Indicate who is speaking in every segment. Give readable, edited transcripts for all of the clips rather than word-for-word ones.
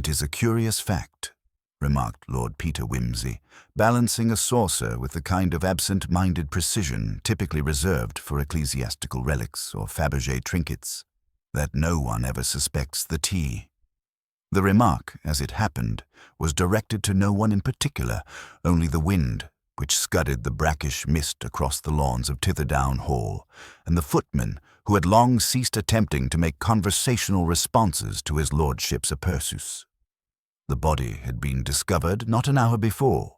Speaker 1: "It is a curious fact," remarked Lord Peter Wimsey, balancing a saucer with the kind of absent-minded precision typically reserved for ecclesiastical relics or Fabergé trinkets, "that no one ever suspects the tea." The remark, as it happened, was directed to no one in particular, only the wind, which scudded the brackish mist across the lawns of Titherdown Hall, and the footman, who had long ceased attempting to make conversational responses to his lordship's aperçus. The body had been discovered not an hour before,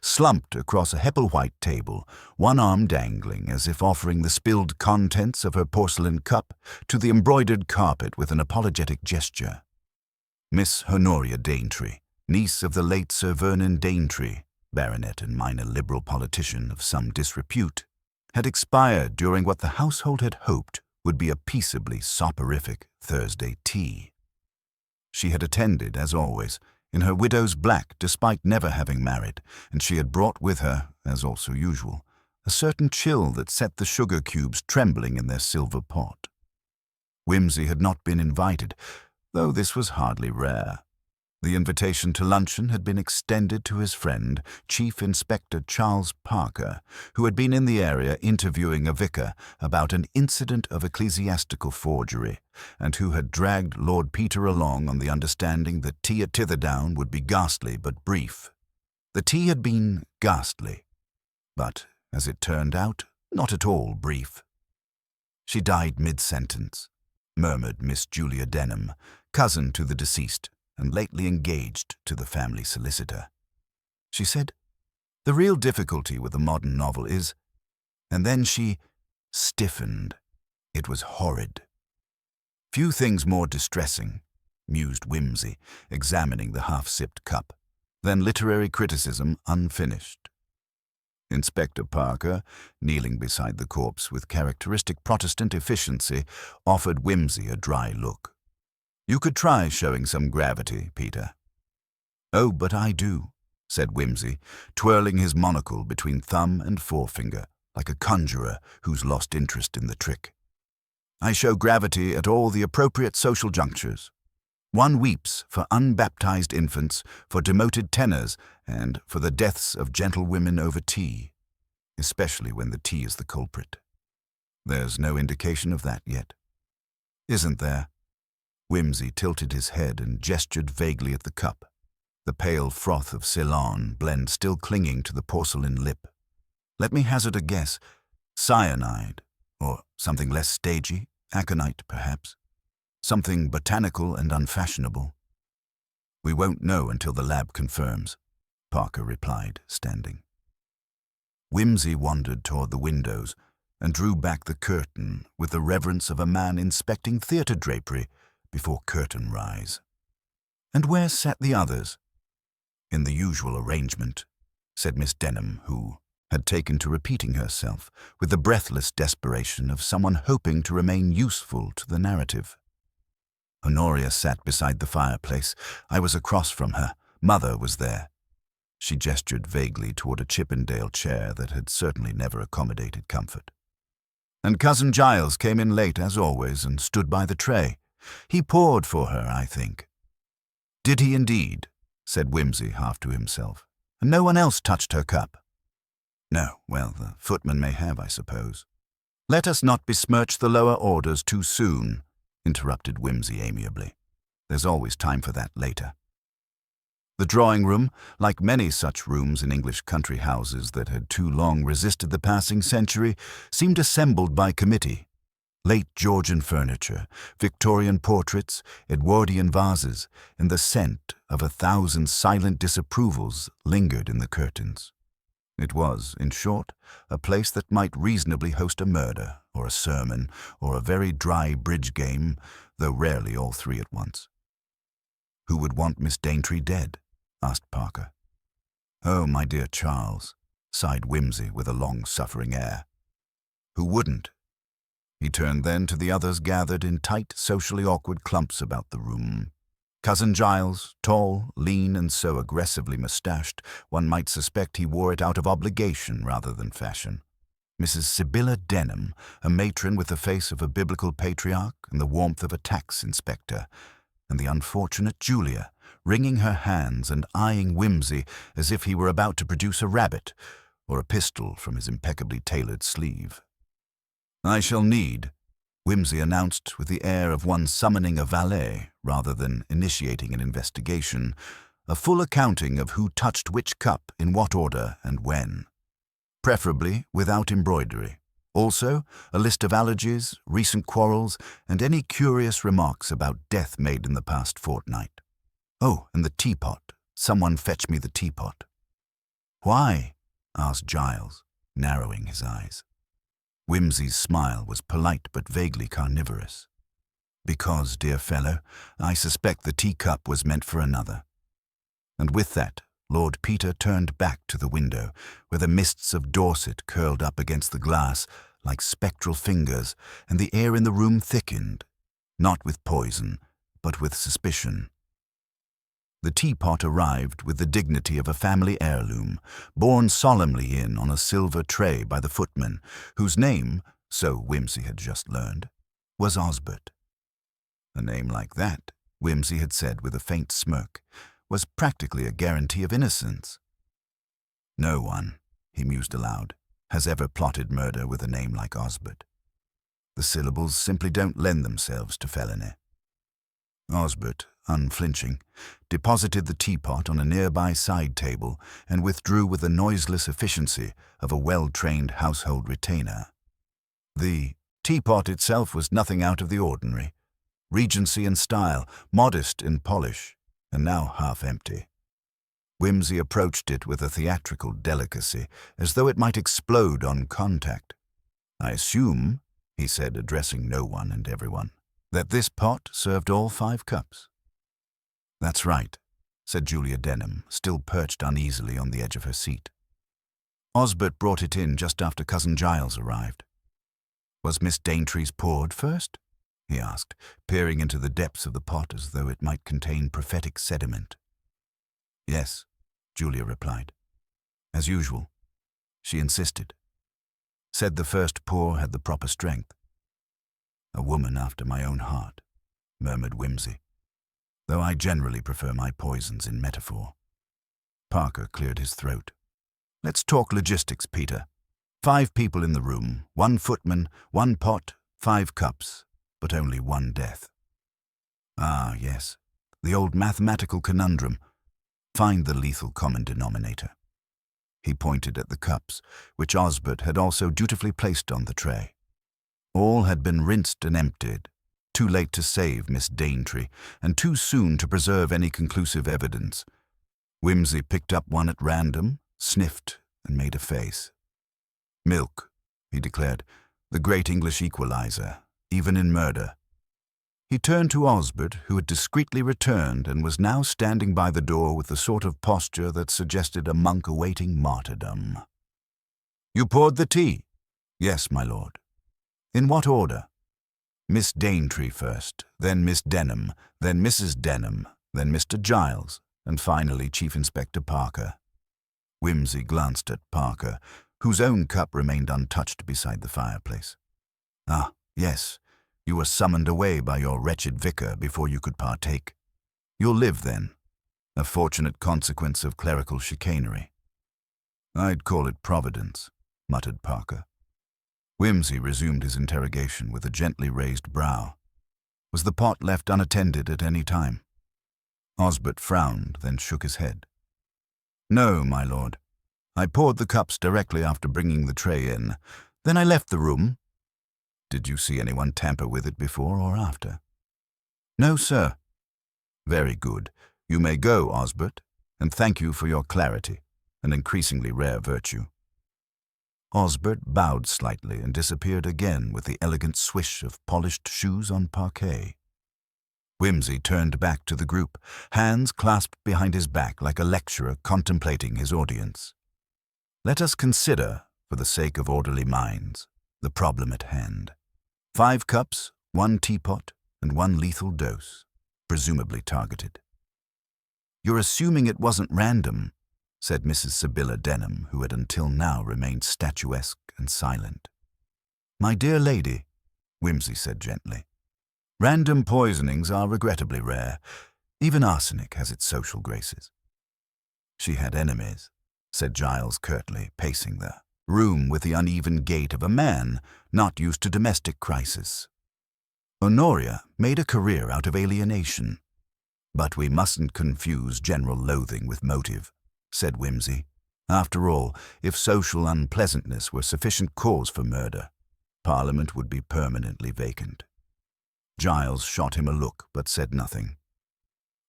Speaker 1: slumped across a Hepplewhite table, one arm dangling as if offering the spilled contents of her porcelain cup to the embroidered carpet with an apologetic gesture. Miss Honoria Daintree, niece of the late Sir Vernon Daintree, baronet and minor Liberal politician of some disrepute, had expired during what the household had hoped would be a peaceably soporific Thursday tea. She had attended, as always, in her widow's black despite never having married, and she had brought with her, as also usual, a certain chill that set the sugar cubes trembling in their silver pot. Wimsey had not been invited, though this was hardly rare. The invitation to luncheon had been extended to his friend, Chief Inspector Charles Parker, who had been in the area interviewing a vicar about an incident of ecclesiastical forgery, and who had dragged Lord Peter along on the understanding that tea at Titherdown would be ghastly but brief. The tea had been ghastly, but, as it turned out, not at all brief. "She died mid-sentence," murmured Miss Julia Denham, cousin to the deceased, and lately engaged to the family solicitor. She said, "The real difficulty with the modern novel is—" And then she stiffened. It was horrid. "Few things more distressing," mused Wimsey, examining the half-sipped cup, "than literary criticism unfinished." Inspector Parker, kneeling beside the corpse with characteristic Protestant efficiency, offered Wimsey a dry look. "You could try showing some gravity, Peter." "Oh, but I do," said Wimsey, twirling his monocle between thumb and forefinger, like a conjurer who's lost interest in the trick. "I show gravity at all the appropriate social junctures. One weeps for unbaptized infants, for demoted tenors, and for the deaths of gentlewomen over tea, especially when the tea is the culprit. There's no indication of that yet." "Isn't there?" Wimsey tilted his head and gestured vaguely at the cup, the pale froth of Ceylon blend still clinging to the porcelain lip. "Let me hazard a guess. Cyanide, or something less stagey, aconite perhaps. Something botanical and unfashionable." "We won't know until the lab confirms," Parker replied, standing. Wimsey wandered toward the windows and drew back the curtain with the reverence of a man inspecting theatre drapery before curtain rise. "And where sat the others?" "In the usual arrangement," said Miss Denham, who had taken to repeating herself with the breathless desperation of someone hoping to remain useful to the narrative. "Honoria sat beside the fireplace. I was across from her. Mother was there." She gestured vaguely toward a Chippendale chair that had certainly never accommodated comfort. "And Cousin Giles came in late, as always, and stood by the tray. He poured for her, I think." "Did he indeed?" said Wimsey, half to himself. "And no one else touched her cup?" "No. Well, the footman may have, I suppose." "Let us not besmirch the lower orders too soon," interrupted Wimsey amiably. "There's always time for that later." The drawing-room, like many such rooms in English country houses that had too long resisted the passing century, seemed assembled by committee. Late Georgian furniture, Victorian portraits, Edwardian vases, and the scent of 1,000 silent disapprovals lingered in the curtains. It was, in short, a place that might reasonably host a murder, or a sermon, or a very dry bridge game, though rarely all three at once. "Who would want Miss Daintree dead?" asked Parker. "Oh, my dear Charles," sighed Wimsey with a long-suffering air. "Who wouldn't?" He turned then to the others gathered in tight, socially awkward clumps about the room. Cousin Giles, tall, lean, and so aggressively moustached, one might suspect he wore it out of obligation rather than fashion. Mrs. Sibylla Denham, a matron with the face of a biblical patriarch and the warmth of a tax inspector, and the unfortunate Julia, wringing her hands and eyeing Whimsy as if he were about to produce a rabbit or a pistol from his impeccably tailored sleeve. "I shall need," Whimsy announced with the air of one summoning a valet rather than initiating an investigation, "a full accounting of who touched which cup, in what order, and when. Preferably without embroidery. Also, a list of allergies, recent quarrels, and any curious remarks about death made in the past fortnight. Oh, and the teapot. Someone fetch me the teapot." "Why?" asked Giles, narrowing his eyes. Whimsy's smile was polite but vaguely carnivorous. "Because, dear fellow, I suspect the teacup was meant for another." And with that, Lord Peter turned back to the window, where the mists of Dorset curled up against the glass like spectral fingers, and the air in the room thickened, not with poison, but with suspicion. The teapot arrived with the dignity of a family heirloom, borne solemnly in on a silver tray by the footman, whose name, so Whimsy had just learned, was Osbert. A name like that, Whimsy had said with a faint smirk, was practically a guarantee of innocence. "No one," he mused aloud, "has ever plotted murder with a name like Osbert. The syllables simply don't lend themselves to felony." Osbert, unflinching, deposited the teapot on a nearby side table and withdrew with the noiseless efficiency of a well-trained household retainer. The teapot itself was nothing out of the ordinary. Regency in style, modest in polish, and now half empty. Whimsy approached it with a theatrical delicacy, as though it might explode on contact. "I assume," he said, addressing no one and everyone, "that this pot served all 5 cups." "That's right," said Julia Denham, still perched uneasily on the edge of her seat. "Osbert brought it in just after Cousin Giles arrived." "Was Miss Daintry's poured first?" he asked, peering into the depths of the pot as though it might contain prophetic sediment. "Yes," Julia replied. "As usual." She insisted. "Said the first pour had the proper strength." "A woman after my own heart," murmured Whimsy, "though I generally prefer my poisons in metaphor." Parker cleared his throat. "Let's talk logistics, Peter. 5 people in the room, 1 footman, 1 pot, 5 cups, but only 1 death. Ah, yes, the old mathematical conundrum. Find the lethal common denominator." He pointed at the cups, which Osbert had also dutifully placed on the tray. All had been rinsed and emptied, too late to save Miss Daintry, and too soon to preserve any conclusive evidence. Whimsy picked up one at random, sniffed, and made a face. "Milk," he declared, "the great English equalizer, even in murder." He turned to Osbert, who had discreetly returned and was now standing by the door with the sort of posture that suggested a monk awaiting martyrdom. "You poured the tea?" "Yes, my lord." "In what order?" "Miss Daintry first, then Miss Denham, then Mrs. Denham, then Mr. Giles, and finally Chief Inspector Parker." Whimsy glanced at Parker, whose own cup remained untouched beside the fireplace. "Ah, yes, you were summoned away by your wretched vicar before you could partake. You'll live then, a fortunate consequence of clerical chicanery." "I'd call it Providence," muttered Parker. Whimsy resumed his interrogation with a gently raised brow. "Was the pot left unattended at any time?" Osbert frowned, then shook his head. "No, my lord. I poured the cups directly after bringing the tray in. Then I left the room." "Did you see anyone tamper with it before or after?" "No, sir." "Very good. You may go, Osbert, and thank you for your clarity, an increasingly rare virtue." Osbert bowed slightly and disappeared again with the elegant swish of polished shoes on parquet. Whimsy turned back to the group, hands clasped behind his back like a lecturer contemplating his audience. "Let us consider, for the sake of orderly minds, the problem at hand. 5 cups, 1 teapot, and 1 lethal dose, presumably targeted." "You're assuming it wasn't random," said Mrs. Sibylla Denham, who had until now remained statuesque and silent. "My dear lady," Whimsy said gently, Random poisonings are regrettably rare. Even arsenic has its social graces. She had enemies, said Giles curtly, pacing the room with the uneven gait of a man not used to domestic crisis. Honoria made a career out of alienation. But we mustn't confuse general loathing with motive, said Whimsy. After all, if social unpleasantness were sufficient cause for murder, Parliament would be permanently vacant. Giles shot him a look but said nothing.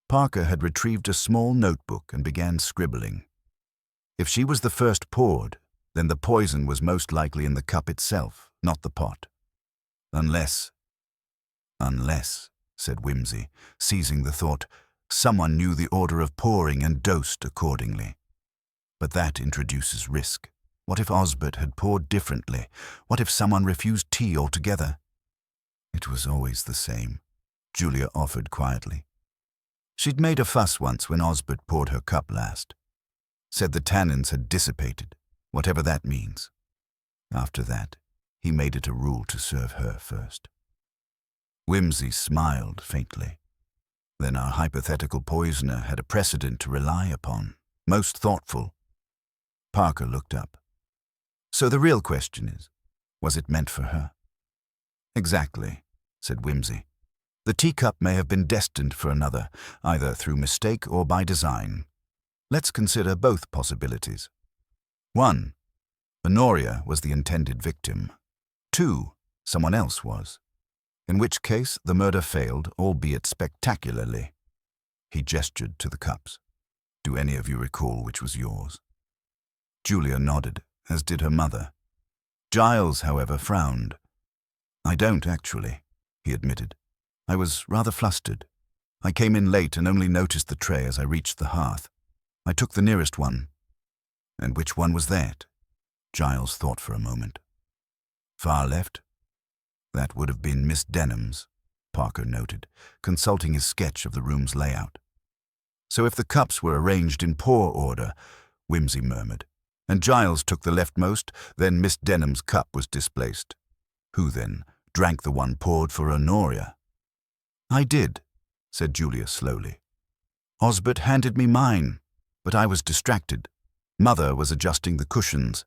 Speaker 1: Parker had retrieved a small notebook and began scribbling. If she was the first poured, then the poison was most likely in the cup itself, not the pot. Unless, said Whimsy, seizing the thought, someone knew the order of pouring and dosed accordingly. But that introduces risk. What if Osbert had poured differently? What if someone refused tea altogether? It was always the same, Julia offered quietly. She'd made a fuss once when Osbert poured her cup last. Said the tannins had dissipated, whatever that means. After that, he made it a rule to serve her first. Whimsy smiled faintly. Then our hypothetical poisoner had a precedent to rely upon, most thoughtful. Parker looked up. So the real question is, was it meant for her? Exactly, said Whimsy. The teacup may have been destined for another, either through mistake or by design. Let's consider both possibilities. 1. Honoria was the intended victim. 2. Someone else was. In which case the murder failed, albeit spectacularly. He gestured to the cups. Do any of you recall which was yours? Julia nodded, as did her mother. Giles, however, frowned. I don't, actually, he admitted. I was rather flustered. I came in late and only noticed the tray as I reached the hearth. I took the nearest one. And which one was that? Giles thought for a moment. Far left? That would have been Miss Denham's, Parker noted, consulting his sketch of the room's layout. So if the cups were arranged in poor order, Whimsy murmured, and Giles took the leftmost, then Miss Denham's cup was displaced. Who, then, drank the one poured for Honoria? I did, said Julia slowly. Osbert handed me mine, but I was distracted. Mother was adjusting the cushions.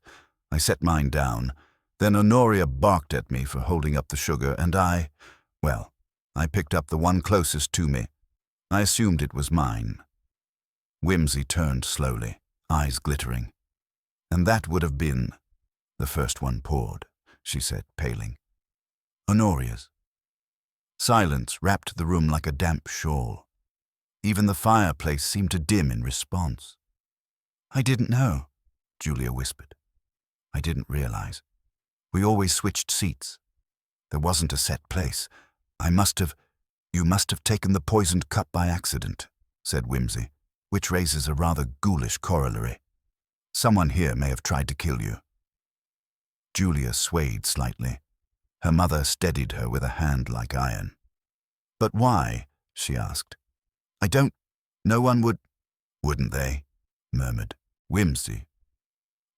Speaker 1: I set mine down. Then Honoria barked at me for holding up the sugar, and I picked up the one closest to me. I assumed it was mine. Whimsy turned slowly, eyes glittering. And that would have been the first one poured, she said, paling. Honoria's. Silence wrapped the room like a damp shawl. Even the fireplace seemed to dim in response. I didn't know, Julia whispered. I didn't realize. We always switched seats. There wasn't a set place. You must have taken the poisoned cup by accident, said Whimsy, which raises a rather ghoulish corollary. Someone here may have tried to kill you. Julia swayed slightly. Her mother steadied her with a hand like iron. But why? She asked. No one would. Wouldn't they? Murmured Whimsy.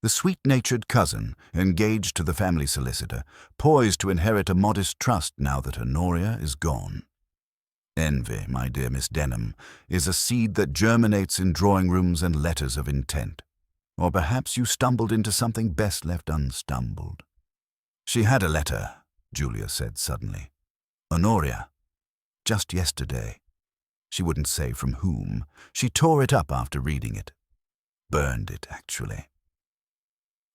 Speaker 1: The sweet-natured cousin, engaged to the family solicitor, poised to inherit a modest trust now that Honoria is gone. Envy, my dear Miss Denham, is a seed that germinates in drawing-rooms and letters of intent. Or perhaps you stumbled into something best left unstumbled. She had a letter, Julia said suddenly. Honoria. Just yesterday. She wouldn't say from whom. She tore it up after reading it. Burned it, actually.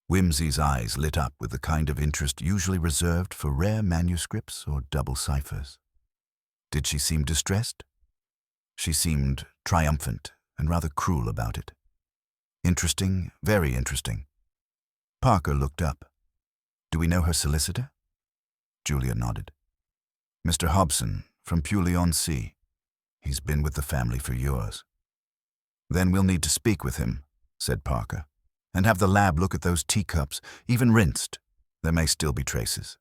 Speaker 1: Whimsy's eyes lit up with the kind of interest usually reserved for rare manuscripts or double ciphers. Did she seem distressed? She seemed triumphant and rather cruel about it. Interesting, very interesting. Parker looked up. Do we know her solicitor? Julia nodded. Mr. Hobson, from Purley-on-Sea. He's been with the family for years. Then we'll need to speak with him, said Parker, and have the lab look at those teacups, even rinsed. There may still be traces.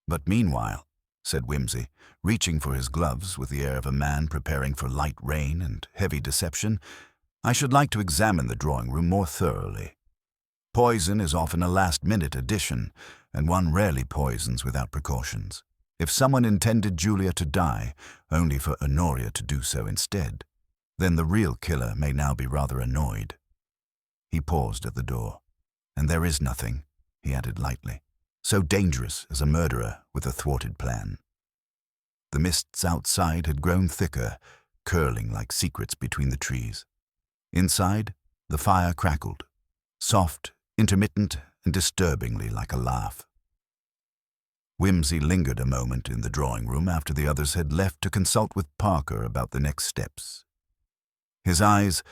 Speaker 1: But meanwhile, said Whimsy, reaching for his gloves with the air of a man preparing for light rain and heavy deception, I should like to examine the drawing-room more thoroughly. Poison is often a last-minute addition, and one rarely poisons without precautions. If someone intended Julia to die, only for Honoria to do so instead, then the real killer may now be rather annoyed. He paused at the door. And there is nothing, he added lightly, so dangerous as a murderer with a thwarted plan. The mists outside had grown thicker, curling like secrets between the trees. Inside, the fire crackled, soft, intermittent, and disturbingly like a laugh. Whimsy lingered a moment in the drawing room after the others had left to consult with Parker about the next steps. His eyes,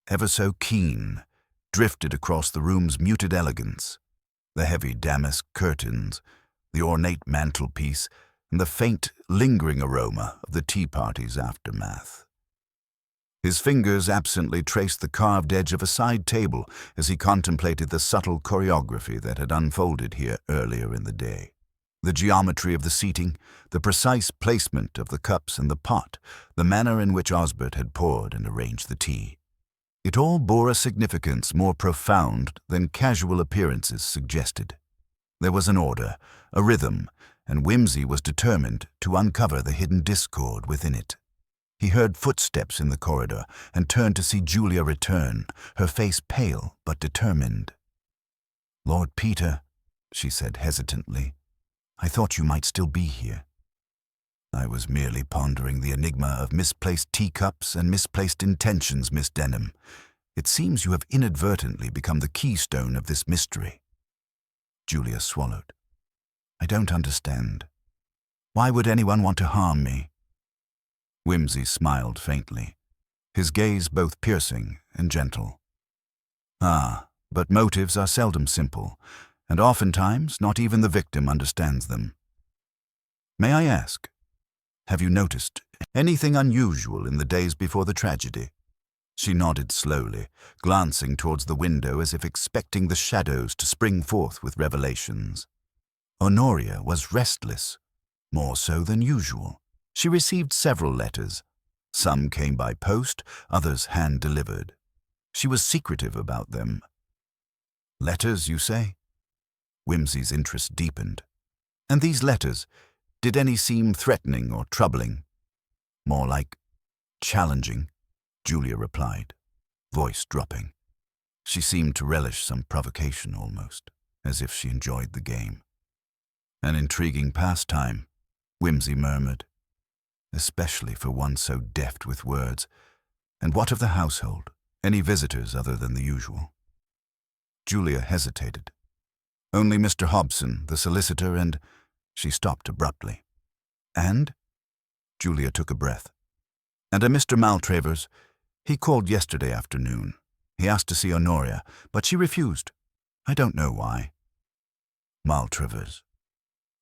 Speaker 1: ever so keen, drifted across the room's muted elegance, the heavy damask curtains, the ornate mantelpiece, and the faint, lingering aroma of the tea party's aftermath. His fingers absently traced the carved edge of a side table as he contemplated the subtle choreography that had unfolded here earlier in the day. The geometry of the seating, the precise placement of the cups and the pot, the manner in which Osbert had poured and arranged the tea. It all bore a significance more profound than casual appearances suggested. There was an order, a rhythm, and Whimsy was determined to uncover the hidden discord within it. He heard footsteps in the corridor and turned to see Julia return, her face pale but determined. "Lord Peter," she said hesitantly, "I thought you might still be here." "I was merely pondering the enigma of misplaced teacups and misplaced intentions, Miss Denham. It seems you have inadvertently become the keystone of this mystery." Julia swallowed. "I don't understand. Why would anyone want to harm me?" Whimsy smiled faintly, his gaze both piercing and gentle. "Ah, but motives are seldom simple, and oftentimes not even the victim understands them. May I ask, have you noticed anything unusual in the days before the tragedy?" She nodded slowly, glancing towards the window as if expecting the shadows to spring forth with revelations. Honoria was restless, more so than usual. She received several letters. Some came by post, others hand-delivered. She was secretive about them. "Letters, you say?" Whimsy's interest deepened. "And these letters, did any seem threatening or troubling?" "More like challenging," Julia replied, voice dropping. She seemed to relish some provocation almost, as if she enjoyed the game. "An intriguing pastime," Whimsy murmured, "especially for one so deft with words. And what of the household? Any visitors other than the usual?" Julia hesitated. "Only Mr. Hobson, the solicitor, and—" She stopped abruptly. "And?" Julia took a breath. "And a Mr. Maltravers. He called yesterday afternoon. He asked to see Honoria, but she refused. I don't know why." Maltravers.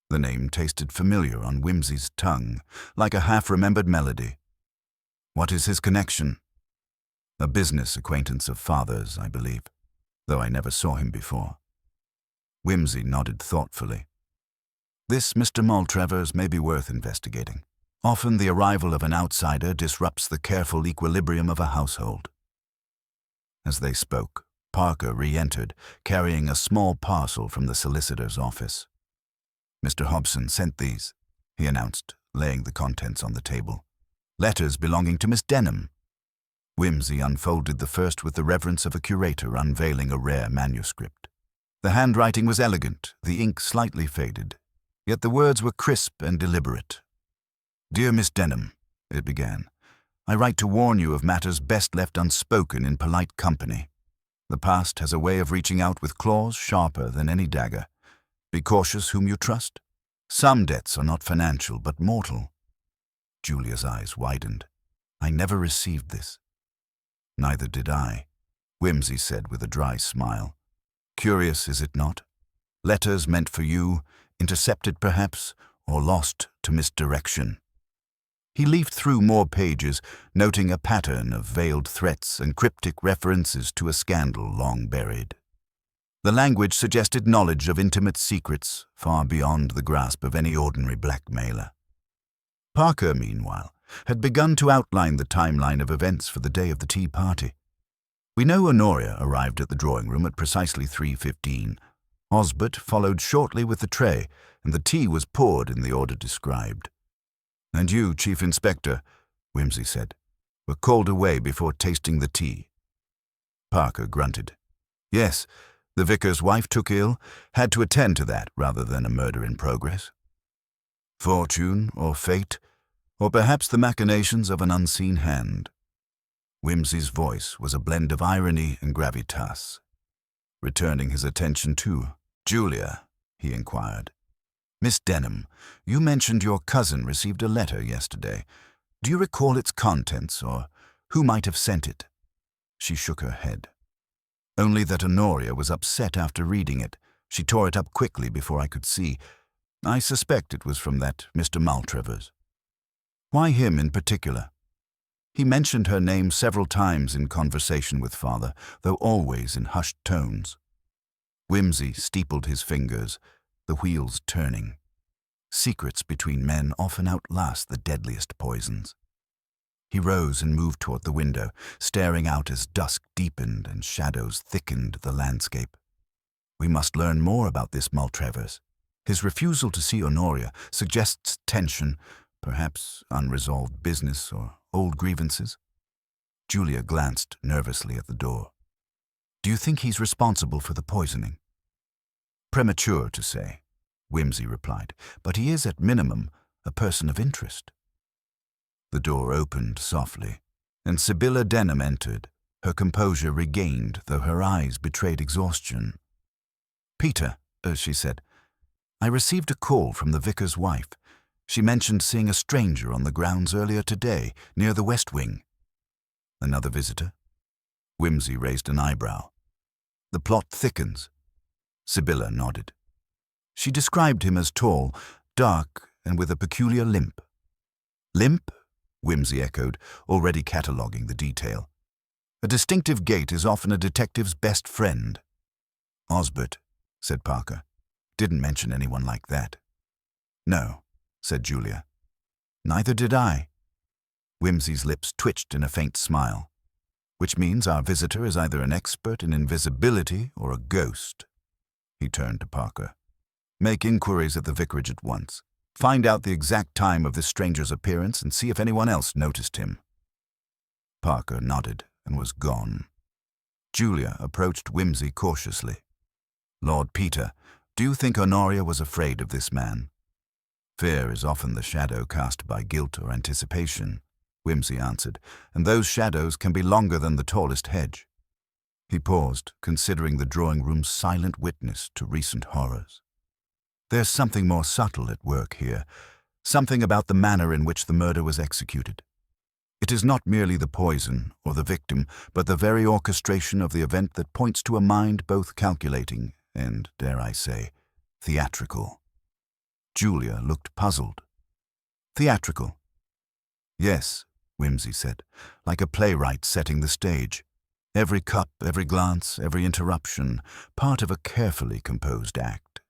Speaker 1: The name tasted familiar on Whimsy's tongue, like a half-remembered melody. "What is his connection?" "A business acquaintance of father's, I believe, though I never saw him before." Whimsy nodded thoughtfully. "This Mr. Maltravers may be worth investigating. Often the arrival of an outsider disrupts the careful equilibrium of a household." As they spoke, Parker re-entered, carrying a small parcel from the solicitor's office. "Mr. Hobson sent these," he announced, laying the contents on the table. "Letters belonging to Miss Denham." Whimsy unfolded the first with the reverence of a curator unveiling a rare manuscript. The handwriting was elegant, the ink slightly faded, yet the words were crisp and deliberate. "Dear Miss Denham," it began, "I write to warn you of matters best left unspoken in polite company. The past has a way of reaching out with claws sharper than any dagger. Be cautious whom you trust. Some debts are not financial, but mortal." Julia's eyes widened. "I never received this." "Neither did I," Whimsy said with a dry smile. "Curious, is it not? Letters meant for you, intercepted perhaps, or lost to misdirection." He leafed through more pages, noting a pattern of veiled threats and cryptic references to a scandal long buried. The language suggested knowledge of intimate secrets far beyond the grasp of any ordinary blackmailer. Parker, meanwhile, had begun to outline the timeline of events for the day of the tea party. We know Honoria arrived at the drawing room at precisely 3:15. Osbert followed shortly with the tray, and the tea was poured in the order described. "And you, Chief Inspector," Wimsey said, "were called away before tasting the tea." Parker grunted. "Yes, the vicar's wife took ill, had to attend to that rather than a murder in progress. Fortune or fate, or perhaps the machinations of an unseen hand." Wimsey's voice was a blend of irony and gravitas. Returning his attention to Julia, he inquired, "Miss Denham, you mentioned your cousin received a letter yesterday. Do you recall its contents, or who might have sent it?" She shook her head. "Only that Honoria was upset after reading it. She tore it up quickly before I could see. I suspect it was from that Mr. Maltravers." "Why him in particular?" He mentioned her name several times in conversation with Father, though always in hushed tones. Wimsey steepled his fingers, the wheels turning. Secrets between men often outlast the deadliest poisons. He rose and moved toward the window, staring out as dusk deepened and shadows thickened the landscape. "We must learn more about this Maltravers. His refusal to see Honoria suggests tension, perhaps unresolved business or old grievances." Julia glanced nervously at the door. "Do you think he's responsible for the poisoning?" "Premature to say," Wimsey replied, "but he is at minimum a person of interest." The door opened softly, and Sibylla Denham entered, her composure regained, though her eyes betrayed exhaustion. "Peter," she said, "I received a call from the vicar's wife. She mentioned seeing a stranger on the grounds earlier today, near the West Wing." "Another visitor?" Wimsey raised an eyebrow. "The plot thickens." Sibylla nodded. "She described him as tall, dark, and with a peculiar limp." "Limp?" Wimsey echoed, already cataloguing the detail. "A distinctive gait is often a detective's best friend." "Osbert," said Parker, "didn't mention anyone like that." "No," said Julia. "Neither did I." Wimsey's lips twitched in a faint smile. "Which means our visitor is either an expert in invisibility or a ghost." He turned to Parker. "Make inquiries at the vicarage at once. Find out the exact time of this stranger's appearance and see if anyone else noticed him." Parker nodded and was gone. Julia approached Wimsey cautiously. "Lord Peter, do you think Honoria was afraid of this man?" "Fear is often the shadow cast by guilt or anticipation," Wimsey answered, "and those shadows can be longer than the tallest hedge." He paused, considering the drawing-room's silent witness to recent horrors. "There's something more subtle at work here, something about the manner in which the murder was executed. It is not merely the poison or the victim, but the very orchestration of the event that points to a mind both calculating and, dare I say, theatrical." Julia looked puzzled. "Theatrical?" "Yes," Wimsey said, "like a playwright setting the stage. Every cup, every glance, every interruption, part of a carefully composed act.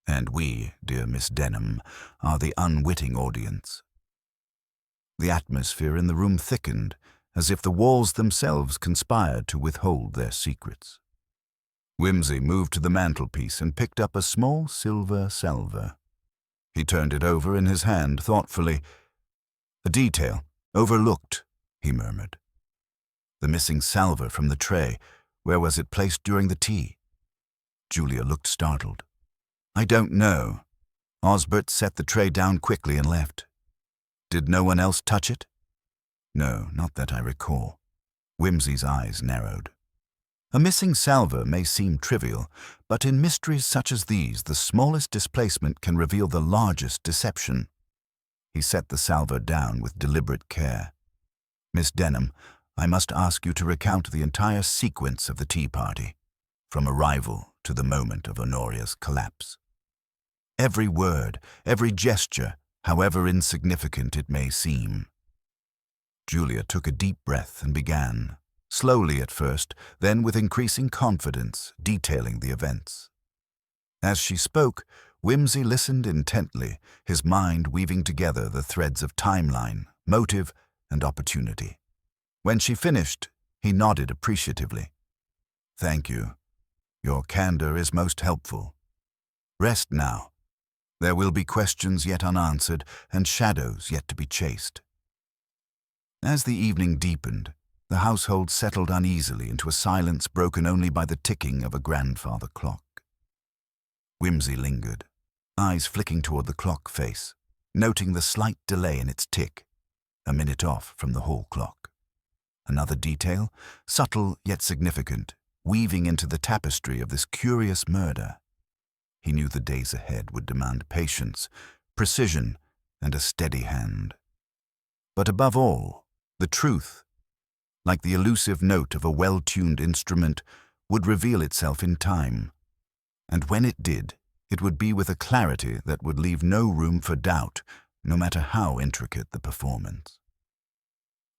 Speaker 1: And we, dear Miss Denham, are the unwitting audience." The atmosphere in the room thickened, as if the walls themselves conspired to withhold their secrets. Wimsey moved to the mantelpiece and picked up a small silver salver. He turned it over in his hand thoughtfully. "A detail, overlooked," he murmured. "The missing salver from the tray. Where was it placed during the tea?" Julia looked startled. "I don't know. Osbert set the tray down quickly and left." "Did no one else touch it?" "No, not that I recall." Wimsey's eyes narrowed. A missing salver may seem trivial, but in mysteries such as these, the smallest displacement can reveal the largest deception. He set the salver down with deliberate care. "Miss Denham, I must ask you to recount the entire sequence of the tea party, from arrival to the moment of Honoria's collapse. Every word, every gesture, however insignificant it may seem." Julia took a deep breath and began, slowly at first, then with increasing confidence, detailing the events. As she spoke, Wimsey listened intently, his mind weaving together the threads of timeline, motive, and opportunity. When she finished, he nodded appreciatively. "Thank you. Your candor is most helpful," Rest now. There will be questions yet unanswered and shadows yet to be chased. As the evening deepened, the household settled uneasily into a silence broken only by the ticking of a grandfather clock. Whimsy lingered, eyes flicking toward the clock face, noting the slight delay in its tick, a minute off from the hall clock. Another detail, subtle yet significant, weaving into the tapestry of this curious murder. He knew the days ahead would demand patience, precision, and a steady hand. But above all, the truth, like the elusive note of a well-tuned instrument, would reveal itself in time. And when it did, it would be with a clarity that would leave no room for doubt, no matter how intricate the performance.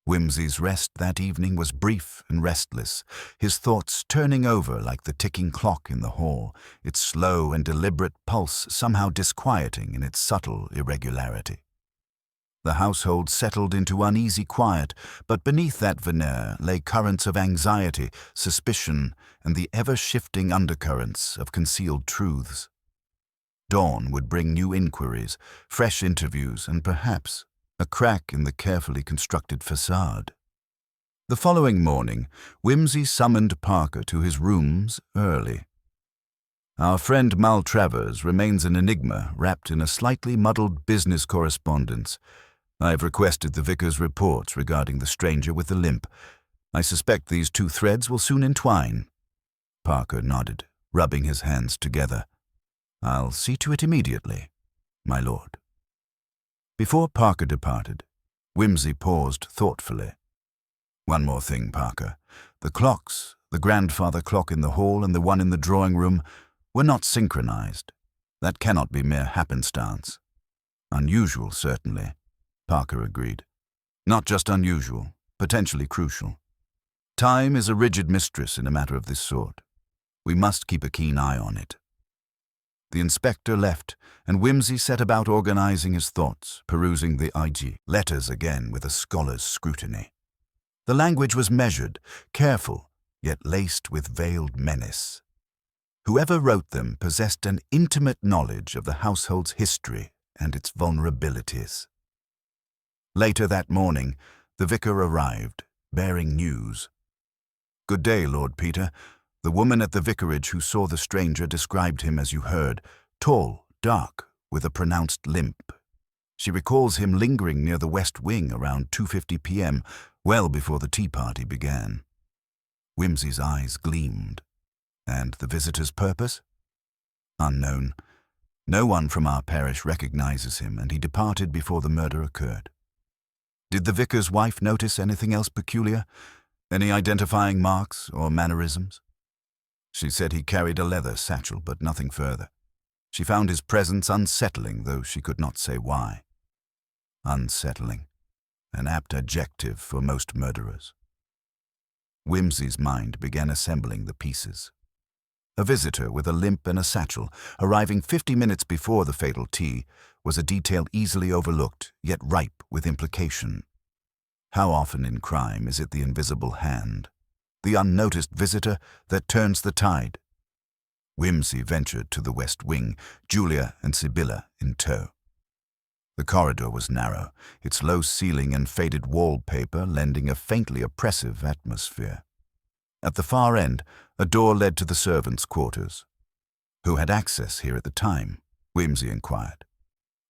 Speaker 1: Whimsy's rest that evening was brief and restless, his thoughts turning over like the ticking clock in the hall, its slow and deliberate pulse somehow disquieting in its subtle irregularity. The household settled into uneasy quiet, but beneath that veneer lay currents of anxiety, suspicion, and the ever-shifting undercurrents of concealed truths. Dawn would bring new inquiries, fresh interviews, and perhaps a crack in the carefully constructed facade. The following morning, Whimsy summoned Parker to his rooms early. Our friend Maltravers remains an enigma wrapped in a slightly muddled business correspondence. I've requested the vicar's reports regarding the stranger with the limp. I suspect these two threads will soon entwine. Parker nodded, rubbing his hands together. I'll see to it immediately, my lord. Before Parker departed, Whimsy paused thoughtfully. One more thing, Parker. The clocks, the grandfather clock in the hall and the one in the drawing room, were not synchronized. That cannot be mere happenstance. Unusual, certainly, Parker agreed. Not just unusual, potentially crucial. Time is a rigid mistress in a matter of this sort. We must keep a keen eye on it. The inspector left, and Whimsy set about organizing his thoughts, perusing the IG letters again with a scholar's scrutiny. The language was measured, careful, yet laced with veiled menace. Whoever wrote them possessed an intimate knowledge of the household's history and its vulnerabilities. Later that morning, the vicar arrived, bearing news. Good day, Lord Peter. The woman at the vicarage who saw the stranger described him as you heard, tall, dark, with a pronounced limp. She recalls him lingering near the west wing around 2:50 p.m., well before the tea party began. Whimsy's eyes gleamed. And the visitor's purpose? Unknown. No one from our parish recognizes him, and he departed before the murder occurred. Did the vicar's wife notice anything else peculiar? Any identifying marks or mannerisms? She said he carried a leather satchel, but nothing further. She found his presence unsettling, though she could not say why. Unsettling. An apt adjective for most murderers. Whimsy's mind began assembling the pieces. A visitor with a limp and a satchel, arriving 50 minutes before the fatal tea, was a detail easily overlooked, yet ripe with implication. How often in crime is it the invisible hand, the unnoticed visitor, that turns the tide? Whimsy ventured to the west wing, Julia and Sibylla in tow. The corridor was narrow, its low ceiling and faded wallpaper lending a faintly oppressive atmosphere. At the far end, a door led to the servants' quarters. Who had access here at the time? Whimsy inquired.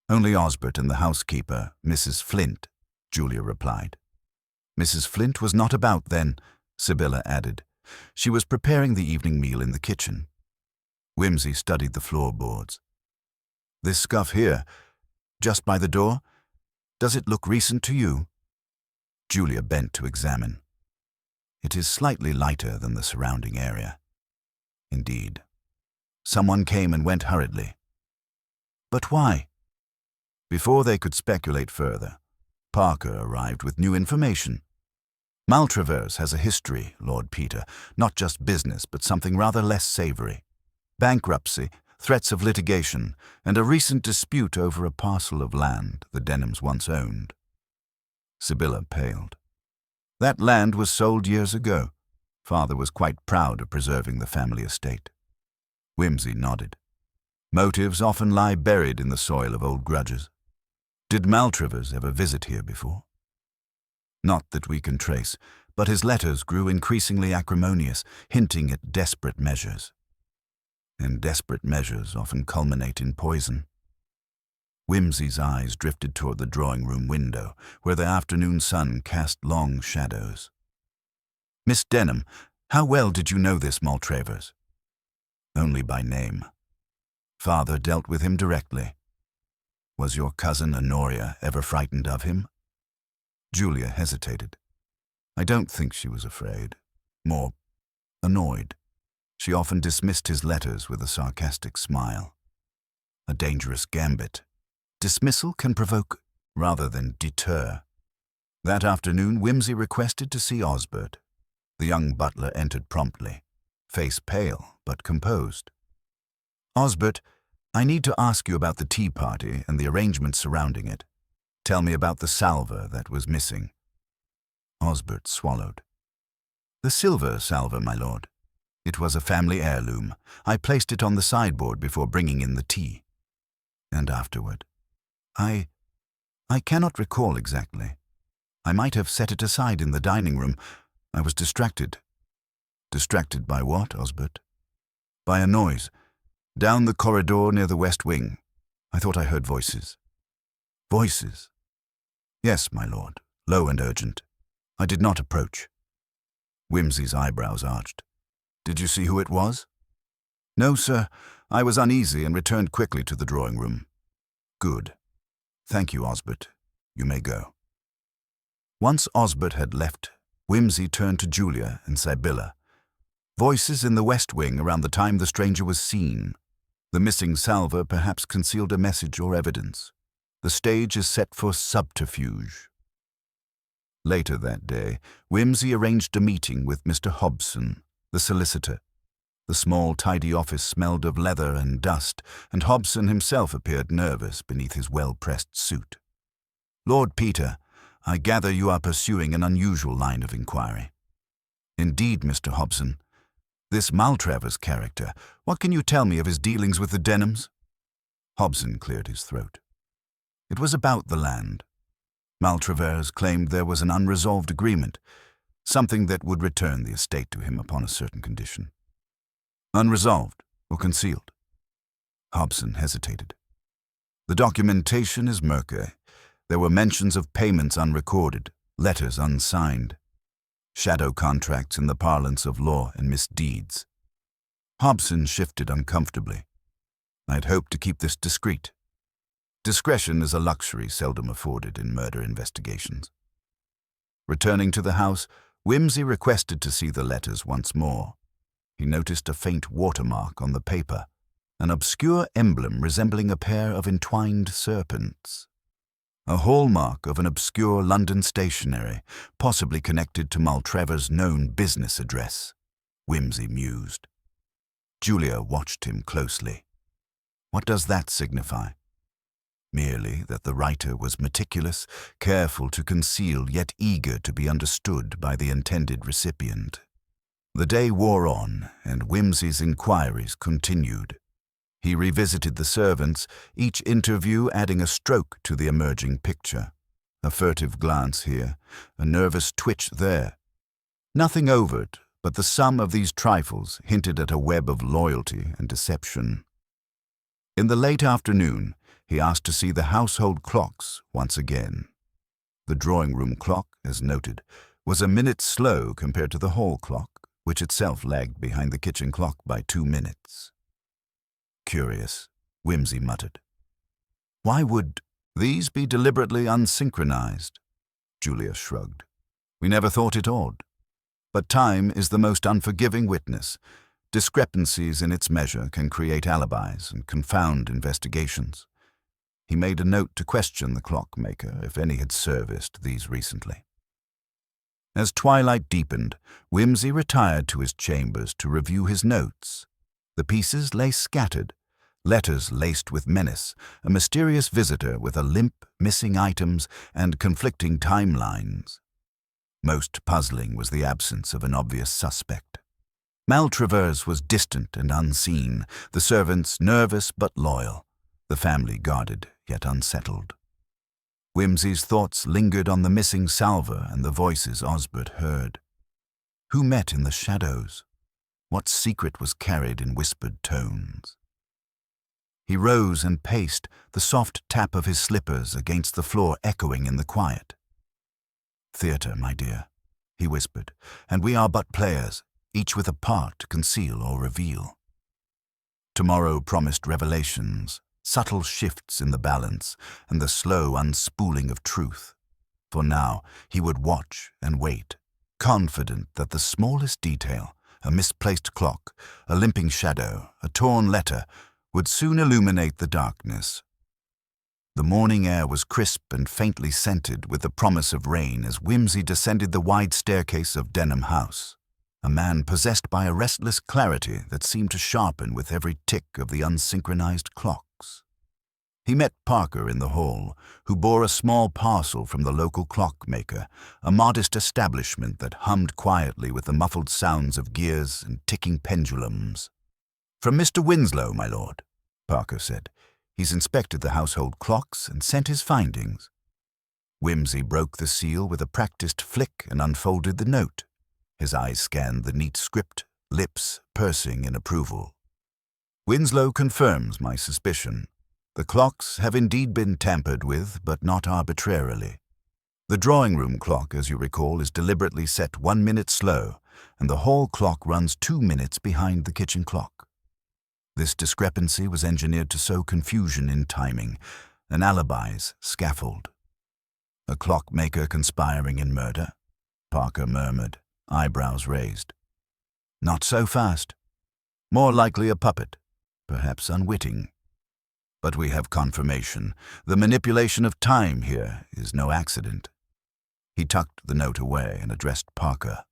Speaker 1: Only Osbert and the housekeeper, Mrs. Flint, Julia replied. Mrs. Flint was not about then, Sibylla added. She was preparing the evening meal in the kitchen. Whimsy studied the floorboards. This scuff here, just by the door, does it look recent to you? Julia bent to examine. It is slightly lighter than the surrounding area. Indeed. Someone came and went hurriedly. But why? Before they could speculate further, Parker arrived with new information. Maltravers has a history, Lord Peter, not just business, but something rather less savory. Bankruptcy, threats of litigation, and a recent dispute over a parcel of land the Denhams once owned. Sibylla paled. That land was sold years ago. Father was quite proud of preserving the family estate. Whimsy nodded. Motives often lie buried in the soil of old grudges. Did Maltravers ever visit here before? Not that we can trace, but his letters grew increasingly acrimonious, hinting at desperate measures. And desperate measures often culminate in poison. Whimsy's eyes drifted toward the drawing-room window, where the afternoon sun cast long shadows. "Miss Denham, how well did you know this Maltravers?" "Only by name. Father dealt with him directly." "Was your cousin Honoria ever frightened of him?" Julia hesitated. "I don't think she was afraid. More annoyed. She often dismissed his letters with a sarcastic smile. A dangerous gambit. Dismissal can provoke rather than deter." That afternoon, Whimsy requested to see Osbert. The young butler entered promptly, face pale but composed. "Osbert, I need to ask you about the tea party and the arrangements surrounding it. Tell me about the salver that was missing." Osbert swallowed. "The silver salver, my lord. It was a family heirloom. I placed it on the sideboard before bringing in the tea." "And afterward?" I cannot recall exactly. I might have set it aside in the dining room. I was distracted." "Distracted by what, Osbert?" "By a noise. Down the corridor near the west wing. I thought I heard voices." "Voices?" "Yes, my lord, low and urgent. I did not approach." Whimsy's eyebrows arched. "Did you see who it was?" "No, sir. I was uneasy and returned quickly to the drawing-room." "Good. Thank you, Osbert. You may go." Once Osbert had left, Whimsy turned to Julia and Sibylla. "Voices in the west wing around the time the stranger was seen. The missing salver perhaps concealed a message or evidence. The stage is set for subterfuge." Later that day, Whimsy arranged a meeting with Mr. Hobson, the solicitor. The small, tidy office smelled of leather and dust, and Hobson himself appeared nervous beneath his well-pressed suit. "Lord Peter, I gather you are pursuing an unusual line of inquiry." "Indeed, Mr. Hobson. This Maltravers character, what can you tell me of his dealings with the Denhams?" Hobson cleared his throat. "It was about the land. Maltravers claimed there was an unresolved agreement, something that would return the estate to him upon a certain condition." "Unresolved or concealed?" Hobson hesitated. "The documentation is murky. There were mentions of payments unrecorded, letters unsigned, shadow contracts in the parlance of law and misdeeds." Hobson shifted uncomfortably. "I'd hoped to keep this discreet. Discretion is a luxury seldom afforded in murder investigations." Returning to the house, Whimsy requested to see the letters once more. He noticed a faint watermark on the paper, an obscure emblem resembling a pair of entwined serpents. A hallmark of an obscure London stationery, possibly connected to Maltravers' known business address, Whimsy mused. Julia watched him closely. What does that signify? Merely that the writer was meticulous, careful to conceal, yet eager to be understood by the intended recipient. The day wore on, and Whimsy's inquiries continued. He revisited the servants, each interview adding a stroke to the emerging picture. A furtive glance here, a nervous twitch there. Nothing overt, but the sum of these trifles hinted at a web of loyalty and deception. In the late afternoon, he asked to see the household clocks once again. The drawing-room clock, as noted, was a minute slow compared to the hall clock, which itself lagged behind the kitchen clock by 2 minutes. "Curious," Whimsy muttered. "Why would these be deliberately unsynchronized?" Julia shrugged. "We never thought it odd. But time is the most unforgiving witness. Discrepancies in its measure can create alibis and confound investigations." He made a note to question the clockmaker if any had serviced these recently. As twilight deepened, Whimsy retired to his chambers to review his notes. The pieces lay scattered, letters laced with menace, a mysterious visitor with a limp, missing items, and conflicting timelines. Most puzzling was the absence of an obvious suspect. Maltravers was distant and unseen, the servants nervous but loyal, the family guarded yet unsettled. Whimsy's thoughts lingered on the missing salver and the voices Osbert heard. Who met in the shadows? What secret was carried in whispered tones? He rose and paced, the soft tap of his slippers against the floor echoing in the quiet. "Theatre, my dear," he whispered, "and we are but players, each with a part to conceal or reveal." Tomorrow promised revelations, subtle shifts in the balance, and the slow unspooling of truth. For now he would watch and wait, confident that the smallest detail, a misplaced clock, a limping shadow, a torn letter, would soon illuminate the darkness. The morning air was crisp and faintly scented with the promise of rain as Whimsy descended the wide staircase of Denham House, a man possessed by a restless clarity that seemed to sharpen with every tick of the unsynchronized clocks. He met Parker in the hall, who bore a small parcel from the local clockmaker, a modest establishment that hummed quietly with the muffled sounds of gears and ticking pendulums. "From Mr. Winslow, my lord," Parker said. "He's inspected the household clocks and sent his findings." Whimsy broke the seal with a practiced flick and unfolded the note. His eyes scanned the neat script, lips pursing in approval. "Winslow confirms my suspicion. The clocks have indeed been tampered with, but not arbitrarily. The drawing-room clock, as you recall, is deliberately set 1 minute slow, and the hall clock runs 2 minutes behind the kitchen clock. This discrepancy was engineered to sow confusion in timing, an alibi's scaffold." "A clockmaker conspiring in murder?" Parker murmured, eyebrows raised. "Not so fast. More likely a puppet, perhaps unwitting. But we have confirmation. The manipulation of time here is no accident." He tucked the note away and addressed Parker.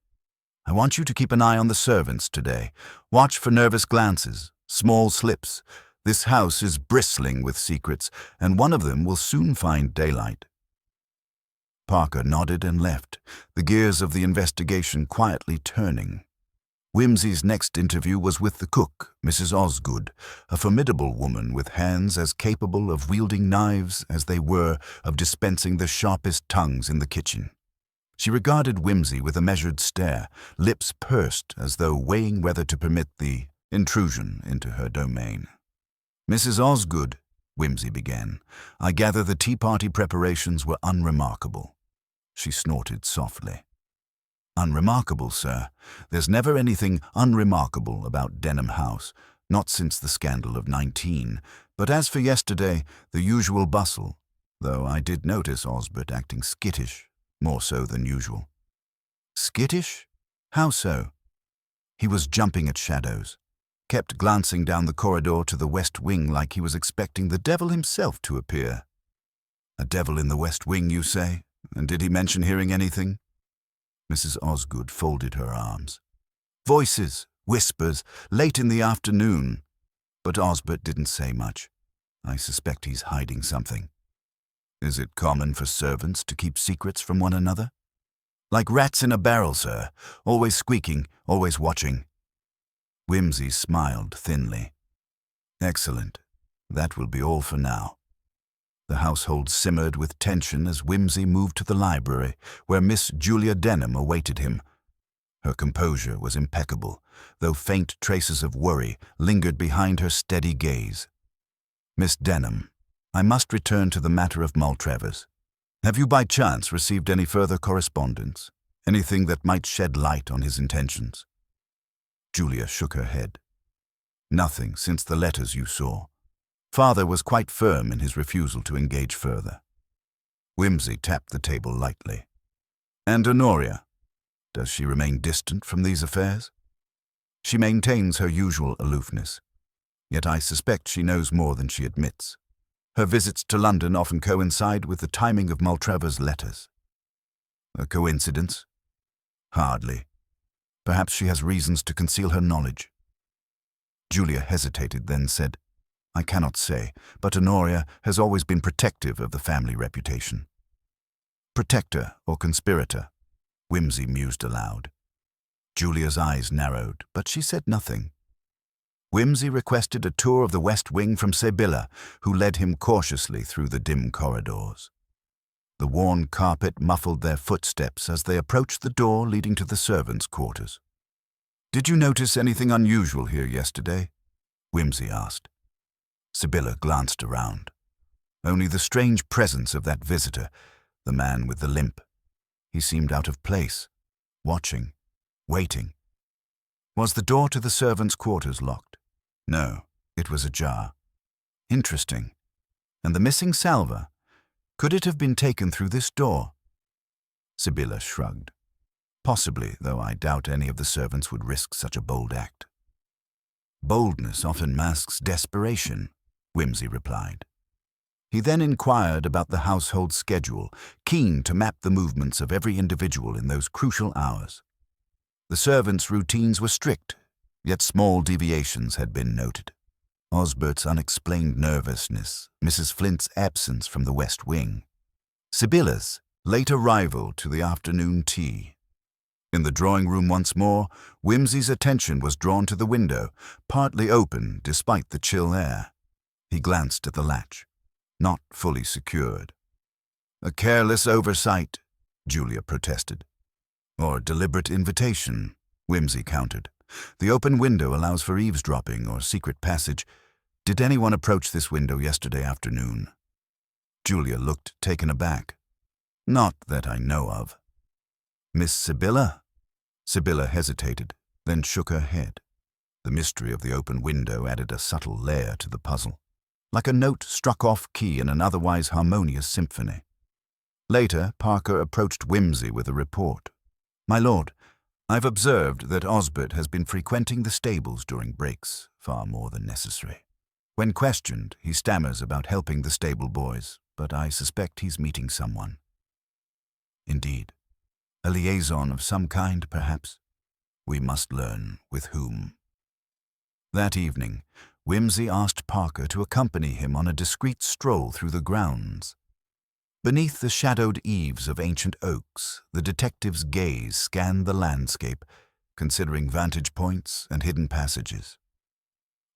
Speaker 1: "I want you to keep an eye on the servants today. Watch for nervous glances, small slips. This house is bristling with secrets, and one of them will soon find daylight." Parker nodded and left, the gears of the investigation quietly turning. Whimsy's next interview was with the cook, Mrs. Osgood, a formidable woman with hands as capable of wielding knives as they were of dispensing the sharpest tongues in the kitchen. She regarded Whimsy with a measured stare, lips pursed as though weighing whether to permit the intrusion into her domain. "Mrs. Osgood," Whimsy began, "I gather the tea-party preparations were unremarkable." She snorted softly. "Unremarkable, sir. There's never anything unremarkable about Denham House, not since the scandal of 19. But as for yesterday, the usual bustle, though I did notice Osbert acting skittish, more so than usual." "Skittish? How so?" "He was jumping at shadows, kept glancing down the corridor to the west wing like he was expecting the devil himself to appear." "A devil in the west wing, you say? And did he mention hearing anything?" Mrs. Osgood folded her arms. "Voices, whispers, late in the afternoon. But Osbert didn't say much. I suspect he's hiding something." "Is it common for servants to keep secrets from one another?" "Like rats in a barrel, sir. Always squeaking, always watching." Whimsy smiled thinly. "Excellent. That will be all for now." The household simmered with tension as Whimsy moved to the library, where Miss Julia Denham awaited him. Her composure was impeccable, though faint traces of worry lingered behind her steady gaze. "Miss Denham, I must return to the matter of Maltravers. Have you by chance received any further correspondence? Anything that might shed light on his intentions?" Julia shook her head. "Nothing since the letters you saw. Father was quite firm in his refusal to engage further." Whimsy tapped the table lightly. "And Honoria? Does she remain distant from these affairs?" "She maintains her usual aloofness. Yet I suspect she knows more than she admits. Her visits to London often coincide with the timing of Maltravers' letters." "A coincidence?" "Hardly. Perhaps she has reasons to conceal her knowledge." Julia hesitated, then said, "I cannot say, but Honoria has always been protective of the family reputation." "Protector or conspirator?" Whimsy mused aloud. Julia's eyes narrowed, but she said nothing. Whimsy requested a tour of the West Wing from Sibylla, who led him cautiously through the dim corridors. The worn carpet muffled their footsteps as they approached the door leading to the servants' quarters. "Did you notice anything unusual here yesterday?" Whimsy asked. Sibylla glanced around. Only the strange presence of that visitor, the man with the limp. He seemed out of place, watching, waiting. Was the door to the servants' quarters locked? No, it was ajar. Interesting. And the missing salver? Could it have been taken through this door? Sibylla shrugged. Possibly, though I doubt any of the servants would risk such a bold act. Boldness often masks desperation, Whimsy replied. He then inquired about the household schedule, keen to map the movements of every individual in those crucial hours. The servants' routines were strict, yet small deviations had been noted. Osbert's unexplained nervousness, Mrs. Flint's absence from the West Wing, Sibylla's late arrival to the afternoon tea. In the drawing room once more, Whimsy's attention was drawn to the window, partly open despite the chill air. He glanced at the latch, not fully secured. "A careless oversight," Julia protested. "Or deliberate invitation," Whimsy countered. "The open window allows for eavesdropping or secret passage. Did anyone approach this window yesterday afternoon?" Julia looked taken aback. "Not that I know of." "Miss Sibylla?" Sibylla hesitated, then shook her head. The mystery of the open window added a subtle layer to the puzzle, like a note struck off key in an otherwise harmonious symphony. Later, Parker approached Whimsy with a report. "My lord, I've observed that Osbert has been frequenting the stables during breaks, far more than necessary. When questioned, he stammers about helping the stable boys, but I suspect he's meeting someone." "Indeed. A liaison of some kind, perhaps? We must learn with whom." That evening, Whimsy asked Parker to accompany him on a discreet stroll through the grounds. Beneath the shadowed eaves of ancient oaks, the detective's gaze scanned the landscape, considering vantage points and hidden passages.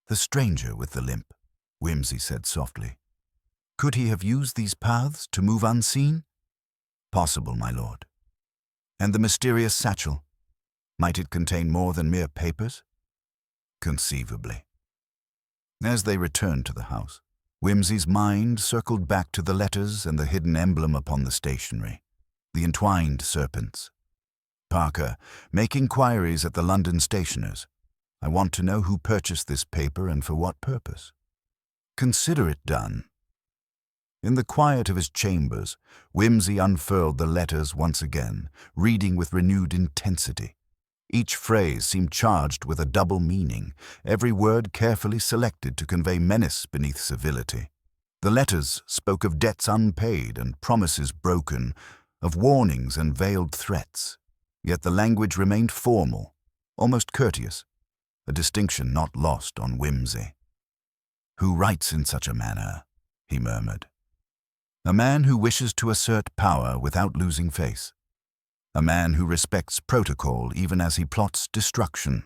Speaker 1: "The stranger with the limp," Whimsy said softly. "Could he have used these paths to move unseen?" "Possible, my lord." "And the mysterious satchel? Might it contain more than mere papers?" "Conceivably." As they returned to the house, Whimsy's mind circled back to the letters and the hidden emblem upon the stationery, the entwined serpents. "Parker, make inquiries at the London stationers. I want to know who purchased this paper and for what purpose." "Consider it done." In the quiet of his chambers, Whimsy unfurled the letters once again, reading with renewed intensity. Each phrase seemed charged with a double meaning, every word carefully selected to convey menace beneath civility. The letters spoke of debts unpaid and promises broken, of warnings and veiled threats. Yet the language remained formal, almost courteous, a distinction not lost on Whimsy. "Who writes in such a manner?" he murmured. "A man who wishes to assert power without losing face. A man who respects protocol even as he plots destruction."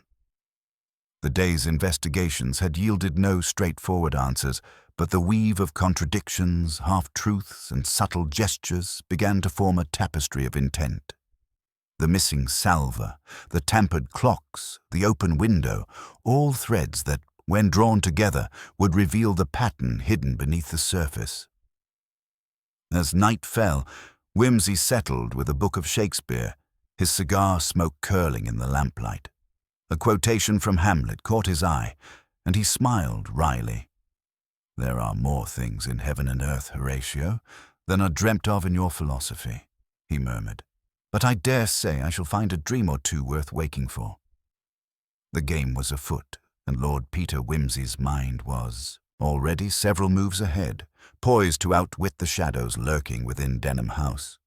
Speaker 1: The day's investigations had yielded no straightforward answers, but the weave of contradictions, half-truths, and subtle gestures began to form a tapestry of intent. The missing salver, the tampered clocks, the open window, all threads that, when drawn together, would reveal the pattern hidden beneath the surface. As night fell, Whimsy settled with a book of Shakespeare, his cigar smoke curling in the lamplight. A quotation from Hamlet caught his eye, and he smiled wryly. "There are more things in heaven and earth, Horatio, than are dreamt of in your philosophy," he murmured. "But I dare say I shall find a dream or two worth waking for." The game was afoot, and Lord Peter Whimsy's mind was already several moves ahead, poised to outwit the shadows lurking within Denham House.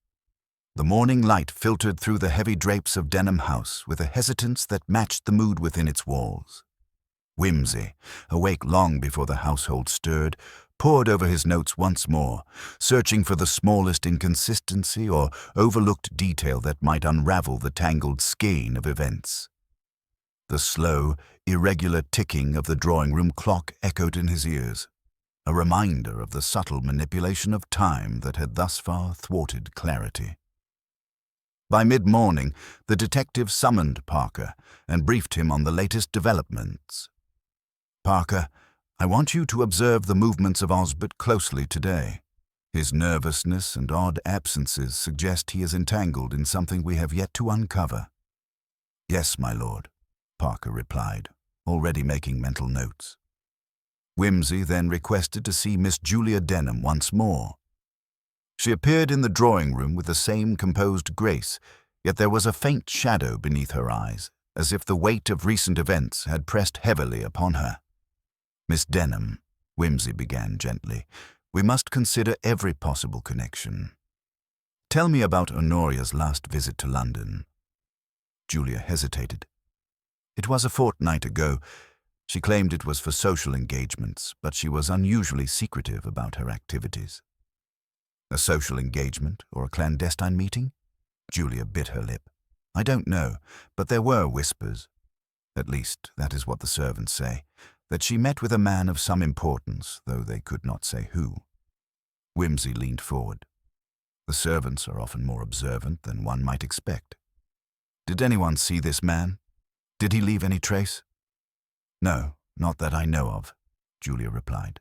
Speaker 1: The morning light filtered through the heavy drapes of Denham House with a hesitance that matched the mood within its walls. Whimsy, awake long before the household stirred, pored over his notes once more, searching for the smallest inconsistency or overlooked detail that might unravel the tangled skein of events. The slow, irregular ticking of the drawing-room clock echoed in his ears, a reminder of the subtle manipulation of time that had thus far thwarted clarity. By mid-morning, the detective summoned Parker and briefed him on the latest developments. "Parker, I want you to observe the movements of Osbert closely today. His nervousness and odd absences suggest he is entangled in something we have yet to uncover." "Yes, my lord," Parker replied, already making mental notes. Whimsy then requested to see Miss Julia Denham once more. She appeared in the drawing-room with the same composed grace, yet there was a faint shadow beneath her eyes, as if the weight of recent events had pressed heavily upon her. "Miss Denham," Whimsy began gently, "we must consider every possible connection. Tell me about Honoria's last visit to London." Julia hesitated. "It was a fortnight ago. She claimed it was for social engagements, but she was unusually secretive about her activities." "A social engagement or a clandestine meeting?" Julia bit her lip. "I don't know, but there were whispers. At least, that is what the servants say, that she met with a man of some importance, though they could not say who." Whimsy leaned forward. The servants are often more observant than one might expect. "Did anyone see this man? Did he leave any trace?" "No, not that I know of," Julia replied.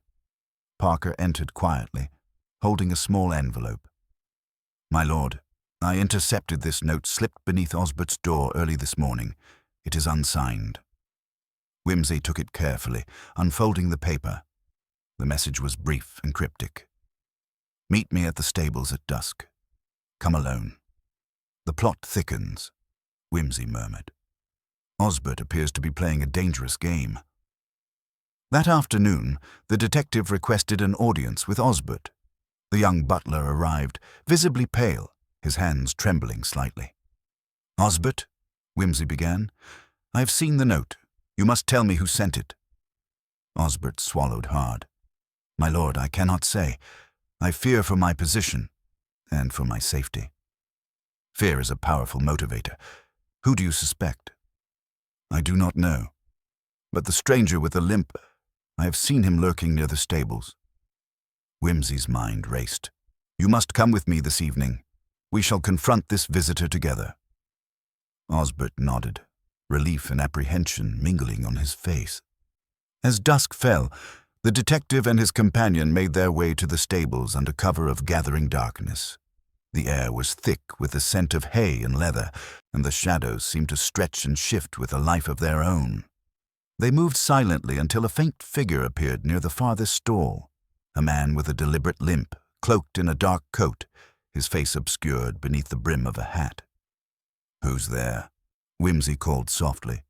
Speaker 1: Parker entered quietly, holding a small envelope. "My lord, I intercepted this note slipped beneath Osbert's door early this morning. It is unsigned." Whimsy took it carefully, unfolding the paper. The message was brief and cryptic. "Meet me at the stables at dusk. Come alone." "The plot thickens," Whimsy murmured. "Osbert appears to be playing a dangerous game." That afternoon, the detective requested an audience with Osbert. The young butler arrived, visibly pale, his hands trembling slightly. "Osbert," Whimsy began, "I have seen the note. You must tell me who sent it." Osbert swallowed hard. "My lord, I cannot say. I fear for my position and for my safety." "Fear is a powerful motivator. Who do you suspect?" "I do not know. But the stranger with the limp, I have seen him lurking near the stables." Whimsy's mind raced. "You must come with me this evening. We shall confront this visitor together." Osbert nodded, relief and apprehension mingling on his face. As dusk fell, the detective and his companion made their way to the stables under cover of gathering darkness. The air was thick with the scent of hay and leather, and the shadows seemed to stretch and shift with a life of their own. They moved silently until a faint figure appeared near the farthest stall, a man with a deliberate limp, cloaked in a dark coat, his face obscured beneath the brim of a hat. "Who's there?" Whimsy called softly.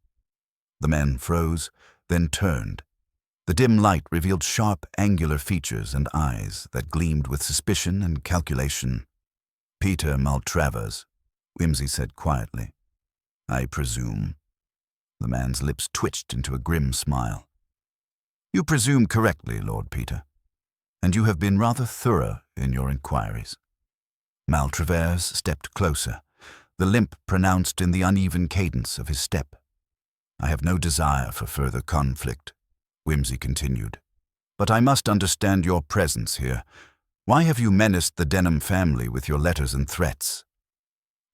Speaker 1: The man froze, then turned. The dim light revealed sharp, angular features and eyes that gleamed with suspicion and calculation. "Peter Maltravers," Whimsy said quietly. "I presume." The man's lips twitched into a grim smile. "You presume correctly, Lord Peter, and you have been rather thorough in your inquiries." Maltravers stepped closer, the limp pronounced in the uneven cadence of his step. "I have no desire for further conflict," Whimsy continued, "but I must understand your presence here. Why have you menaced the Denham family with your letters and threats?"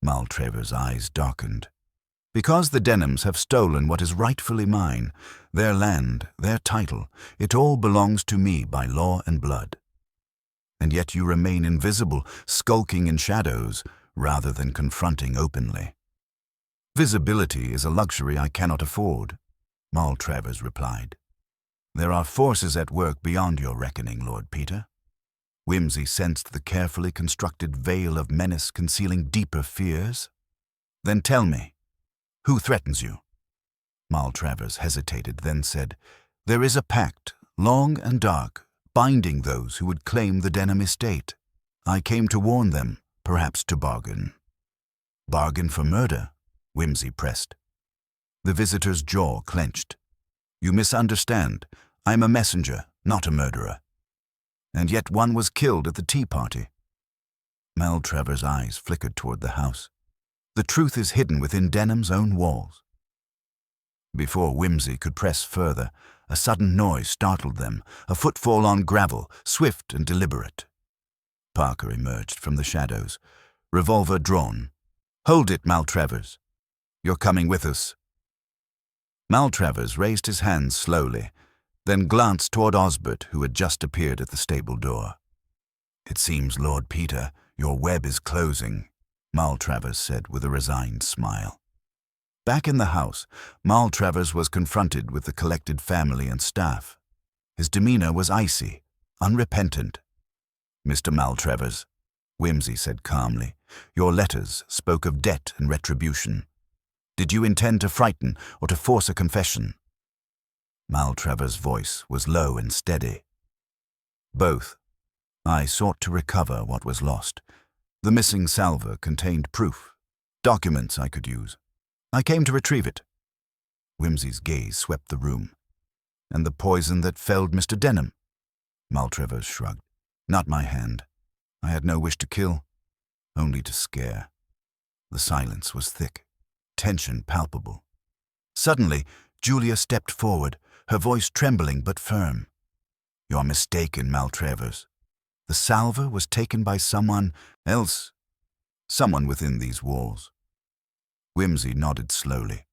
Speaker 1: Maltravers' eyes darkened. "Because the Denhams have stolen what is rightfully mine, their land, their title, it all belongs to me by law and blood. And yet you remain invisible, skulking in shadows, rather than confronting openly." "Visibility is a luxury I cannot afford," Maltravers replied. "There are forces at work beyond your reckoning, Lord Peter." Whimsy sensed the carefully constructed veil of menace concealing deeper fears. "Then tell me, who threatens you?" Maltravers hesitated, then said, "There is a pact, long and dark, binding those who would claim the Denham estate. I came to warn them, perhaps to bargain." "Bargain for murder?" Whimsy pressed. The visitor's jaw clenched. "You misunderstand. I am a messenger, not a murderer." "And yet one was killed at the tea party." Maltravers' eyes flickered toward the house. "The truth is hidden within Denham's own walls." Before Whimsy could press further, a sudden noise startled them, a footfall on gravel, swift and deliberate. Parker emerged from the shadows, revolver drawn. "Hold it, Maltravers. You're coming with us." Maltravers raised his hands slowly, then glanced toward Osbert, who had just appeared at the stable door. "It seems, Lord Peter, your web is closing," Maltravers said with a resigned smile. Back in the house, Maltravers was confronted with the collected family and staff. His demeanor was icy, unrepentant. "Mr. Maltravers," Whimsy said calmly, "your letters spoke of debt and retribution. Did you intend to frighten or to force a confession?" Maltravers' voice was low and steady. "Both. I sought to recover what was lost. The missing salver contained proof, documents I could use. I came to retrieve it." Whimsy's gaze swept the room. "And the poison that felled Mr. Denham?" Maltravers shrugged. "Not my hand. I had no wish to kill, only to scare." The silence was thick, tension palpable. Suddenly, Julia stepped forward, her voice trembling but firm. "You're mistaken, Maltravers. The salver was taken by someone else, someone within these walls." Whimsy nodded slowly.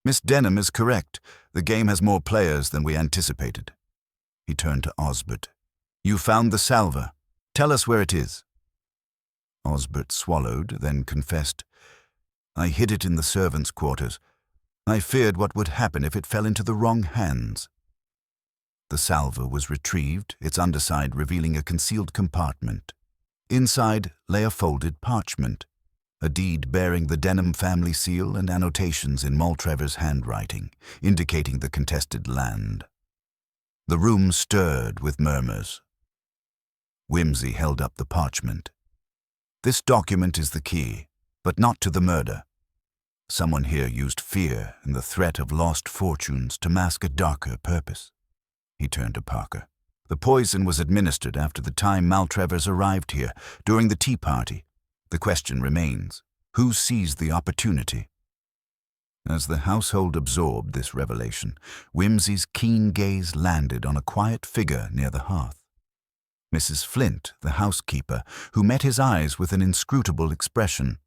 Speaker 1: "Miss Denham is correct. The game has more players than we anticipated." He turned to Osbert. "You found the salver. Tell us where it is." Osbert swallowed, then confessed. "I hid it in the servants' quarters. I feared what would happen if it fell into the wrong hands." The salver was retrieved, its underside revealing a concealed compartment. Inside lay a folded parchment, a deed bearing the Denham family seal and annotations in Maltravers' handwriting, indicating the contested land. The room stirred with murmurs. Whimsy held up the parchment. "This document is the key, but not to the murder. Someone here used fear and the threat of lost fortunes to mask a darker purpose." He turned to Parker. "The poison was administered after the time Maltravers arrived here, during the tea party. The question remains, who seized the opportunity?" As the household absorbed this revelation, Whimsy's keen gaze landed on a quiet figure near the hearth. Mrs. Flint, the housekeeper, who met his eyes with an inscrutable expression.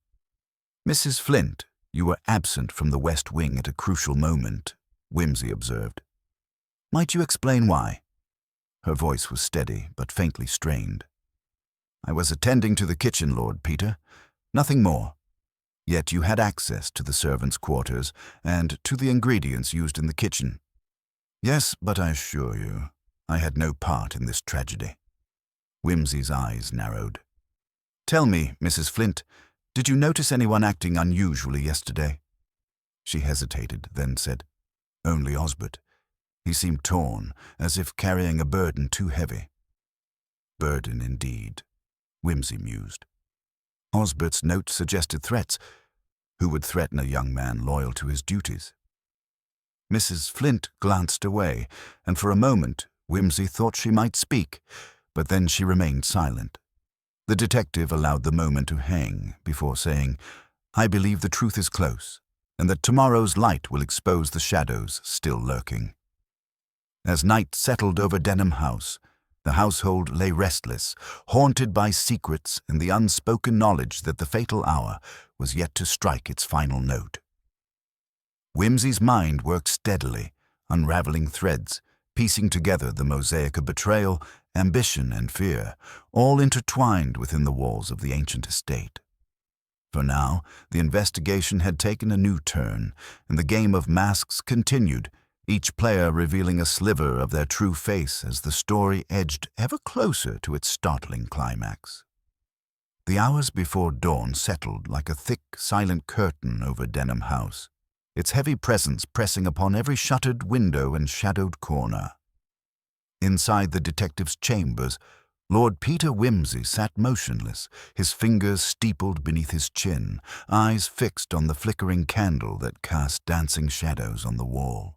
Speaker 1: "Mrs. Flint, you were absent from the West Wing at a crucial moment," Whimsy observed. "Might you explain why?" Her voice was steady, but faintly strained. "I was attending to the kitchen, Lord Peter. Nothing more. Yet you had access to the servants' quarters and to the ingredients used in the kitchen." "Yes, but I assure you, I had no part in this tragedy." Whimsy's eyes narrowed. "Tell me, Mrs. Flint, did you notice anyone acting unusually yesterday?" She hesitated, then said, "Only Osbert. He seemed torn, as if carrying a burden too heavy." "Burden indeed," Whimsy mused. Osbert's note suggested threats. Who would threaten a young man loyal to his duties? Mrs. Flint glanced away, and for a moment Whimsy thought she might speak, but then she remained silent. The detective allowed the moment to hang before saying, "I believe the truth is close, and that tomorrow's light will expose the shadows still lurking." As night settled over Denham House, the household lay restless, haunted by secrets and the unspoken knowledge that the fatal hour was yet to strike its final note. Whimsy's mind worked steadily, unraveling threads, piecing together the mosaic of betrayal, ambition, and fear, all intertwined within the walls of the ancient estate. For now, the investigation had taken a new turn, and the game of masks continued, each player revealing a sliver of their true face as the story edged ever closer to its startling climax. The hours before dawn settled like a thick, silent curtain over Denham House, its heavy presence pressing upon every shuttered window and shadowed corner. Inside the detective's chambers, Lord Peter Whimsy sat motionless, his fingers steepled beneath his chin, eyes fixed on the flickering candle that cast dancing shadows on the wall.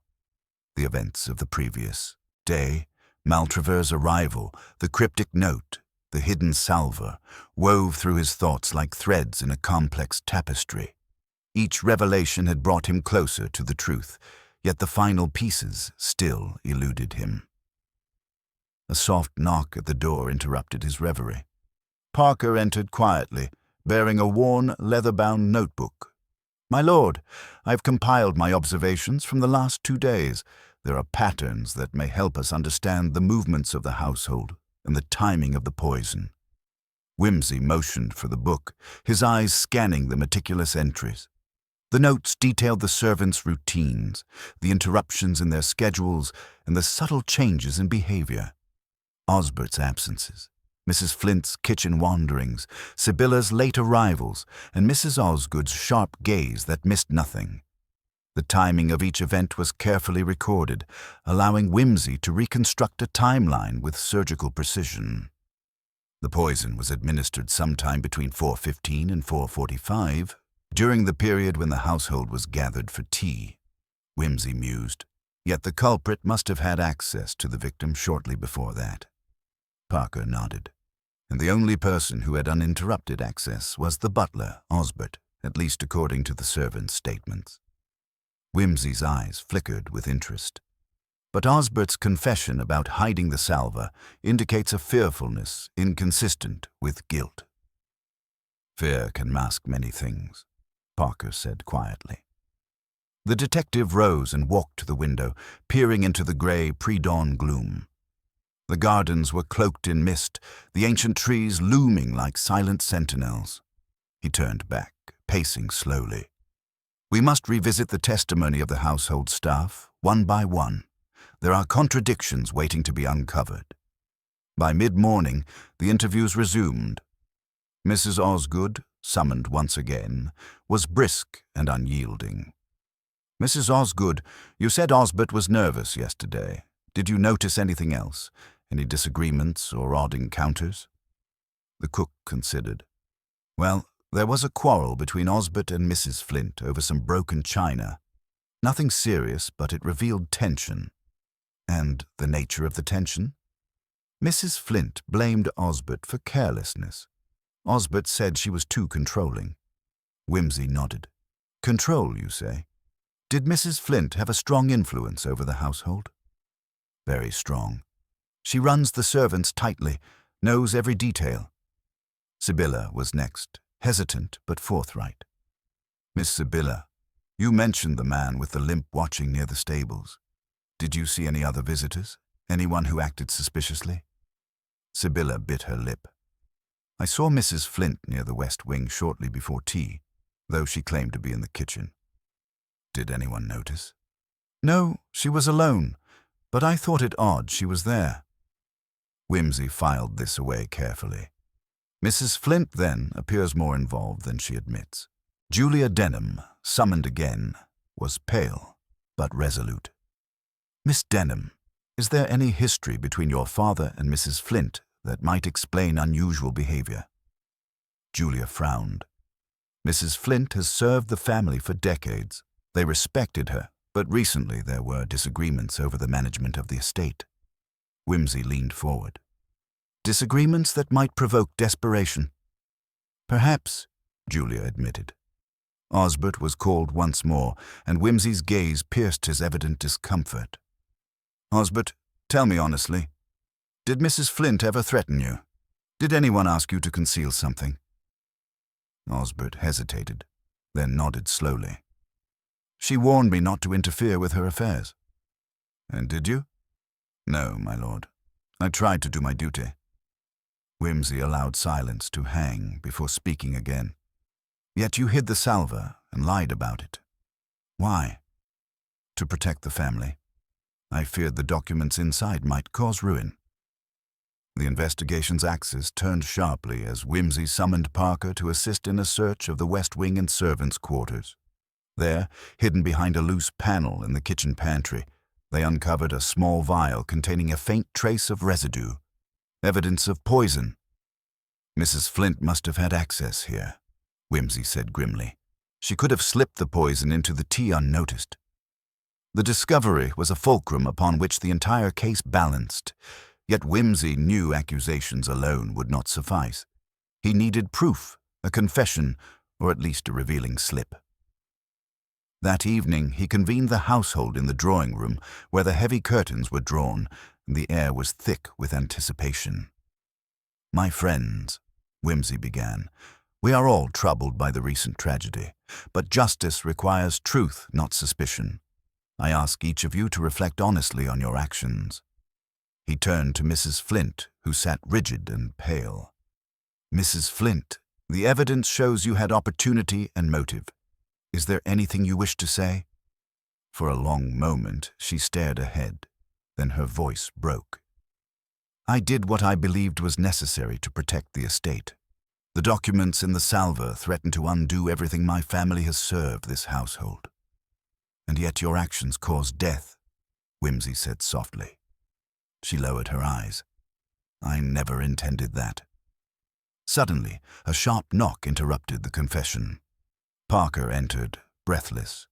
Speaker 1: The events of the previous day, Maltravers' arrival, the cryptic note, the hidden salver, wove through his thoughts like threads in a complex tapestry. Each revelation had brought him closer to the truth, yet the final pieces still eluded him. A soft knock at the door interrupted his reverie. Parker entered quietly, bearing a worn, leather-bound notebook. "My lord, I've compiled my observations from the last 2 days. There are patterns that may help us understand the movements of the household and the timing of the poison." Whimsy motioned for the book, his eyes scanning the meticulous entries. The notes detailed the servants' routines, the interruptions in their schedules, and the subtle changes in behavior. Osbert's absences, Mrs. Flint's kitchen wanderings, Sybilla's late arrivals, and Mrs. Osgood's sharp gaze that missed nothing. The timing of each event was carefully recorded, allowing Whimsy to reconstruct a timeline with surgical precision. The poison was administered sometime between 4:15 and 4:45, during the period when the household was gathered for tea. Whimsy mused, yet the culprit must have had access to the victim shortly before that. Parker nodded, and the only person who had uninterrupted access was the butler, Osbert, at least according to the servant's statements. Whimsy's eyes flickered with interest. But Osbert's confession about hiding the salver indicates a fearfulness inconsistent with guilt. "Fear can mask many things," Parker said quietly. The detective rose and walked to the window, peering into the gray pre-dawn gloom. The gardens were cloaked in mist, the ancient trees looming like silent sentinels. He turned back, pacing slowly. "We must revisit the testimony of the household staff, one by one. There are contradictions waiting to be uncovered." By mid-morning, the interviews resumed. Mrs. Osgood, summoned once again, was brisk and unyielding. "Mrs. Osgood, you said Osbert was nervous yesterday. Did you notice anything else? Any disagreements or odd encounters?" The cook considered. "Well, there was a quarrel between Osbert and Mrs. Flint over some broken china. Nothing serious, but it revealed tension." "And the nature of the tension?" "Mrs. Flint blamed Osbert for carelessness. Osbert said she was too controlling." Whimsy nodded. "Control, you say? Did Mrs. Flint have a strong influence over the household?" "Very strong. She runs the servants tightly, knows every detail." Sybylla was next, hesitant but forthright. "Miss Sybylla, you mentioned the man with the limp watching near the stables. Did you see any other visitors? Anyone who acted suspiciously?" Sybylla bit her lip. "I saw Mrs. Flint near the west wing shortly before tea, though she claimed to be in the kitchen." "Did anyone notice?" "No, she was alone, but I thought it odd she was there." Whimsy filed this away carefully. "Mrs. Flint, then, appears more involved than she admits. Julia Denham, summoned again, was pale, but resolute. Miss Denham, is there any history between your father and Mrs. Flint that might explain unusual behavior?" Julia frowned. "Mrs. Flint has served the family for decades. They respected her, but recently there were disagreements over the management of the estate." Whimsy leaned forward. "Disagreements that might provoke desperation?" "Perhaps," Julia admitted. Osbert was called once more, and Whimsy's gaze pierced his evident discomfort. "Osbert, tell me honestly, did Mrs. Flint ever threaten you? Did anyone ask you to conceal something?" Osbert hesitated, then nodded slowly. "She warned me not to interfere with her affairs." "And did you?" "No, my lord. I tried to do my duty." Whimsy allowed silence to hang before speaking again. "Yet you hid the salver and lied about it. Why?" "To protect the family. I feared the documents inside might cause ruin." The investigation's axis turned sharply as Whimsy summoned Parker to assist in a search of the west wing and servants' quarters. There, hidden behind a loose panel in the kitchen pantry, they uncovered a small vial containing a faint trace of residue, evidence of poison. "Mrs. Flint must have had access here," Whimsy said grimly. "She could have slipped the poison into the tea unnoticed." The discovery was a fulcrum upon which the entire case balanced, yet Whimsy knew accusations alone would not suffice. He needed proof, a confession, or at least a revealing slip. That evening he convened the household in the drawing-room, where the heavy curtains were drawn, and the air was thick with anticipation. "My friends," Wimsey began, "we are all troubled by the recent tragedy, but justice requires truth, not suspicion. I ask each of you to reflect honestly on your actions." He turned to Mrs. Flint, who sat rigid and pale. "Mrs. Flint, the evidence shows you had opportunity and motive. Is there anything you wish to say?" For a long moment she stared ahead, then her voice broke. "I did what I believed was necessary to protect the estate. The documents in the salver threaten to undo everything my family has served this household. And yet your actions caused death," Wimsey said softly. She lowered her eyes. "I never intended that." Suddenly, a sharp knock interrupted the confession. Parker entered, breathless.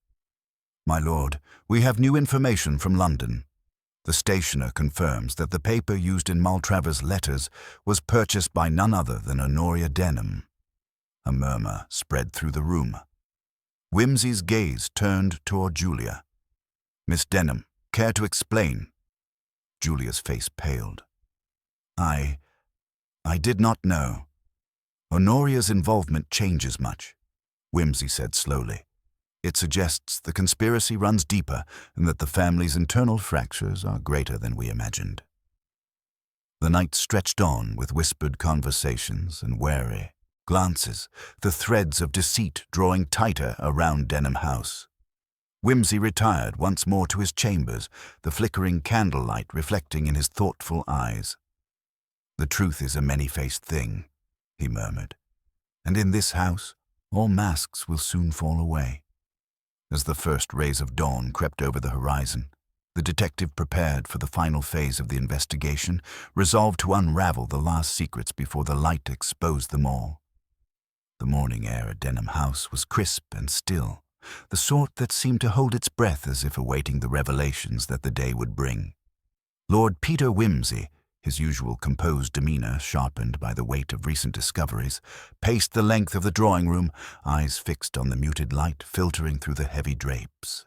Speaker 1: "My lord, we have new information from London. The stationer confirms that the paper used in Maltravers's letters was purchased by none other than Honoria Denham." A murmur spread through the room. Wimsey's gaze turned toward Julia. "Miss Denham, care to explain?" Julia's face paled. I did not know. Honoria's involvement changes much," Wimsey said slowly. "It suggests the conspiracy runs deeper and that the family's internal fractures are greater than we imagined." The night stretched on with whispered conversations and wary glances, the threads of deceit drawing tighter around Denham House. Wimsey retired once more to his chambers, the flickering candlelight reflecting in his thoughtful eyes. "The truth is a many-faced thing," he murmured, "and in this house all masks will soon fall away." As the first rays of dawn crept over the horizon, the detective prepared for the final phase of the investigation, resolved to unravel the last secrets before the light exposed them all. The morning air at Denham House was crisp and still, the sort that seemed to hold its breath as if awaiting the revelations that the day would bring. Lord Peter Wimsey, his usual composed demeanor sharpened by the weight of recent discoveries, paced the length of the drawing-room, eyes fixed on the muted light filtering through the heavy drapes.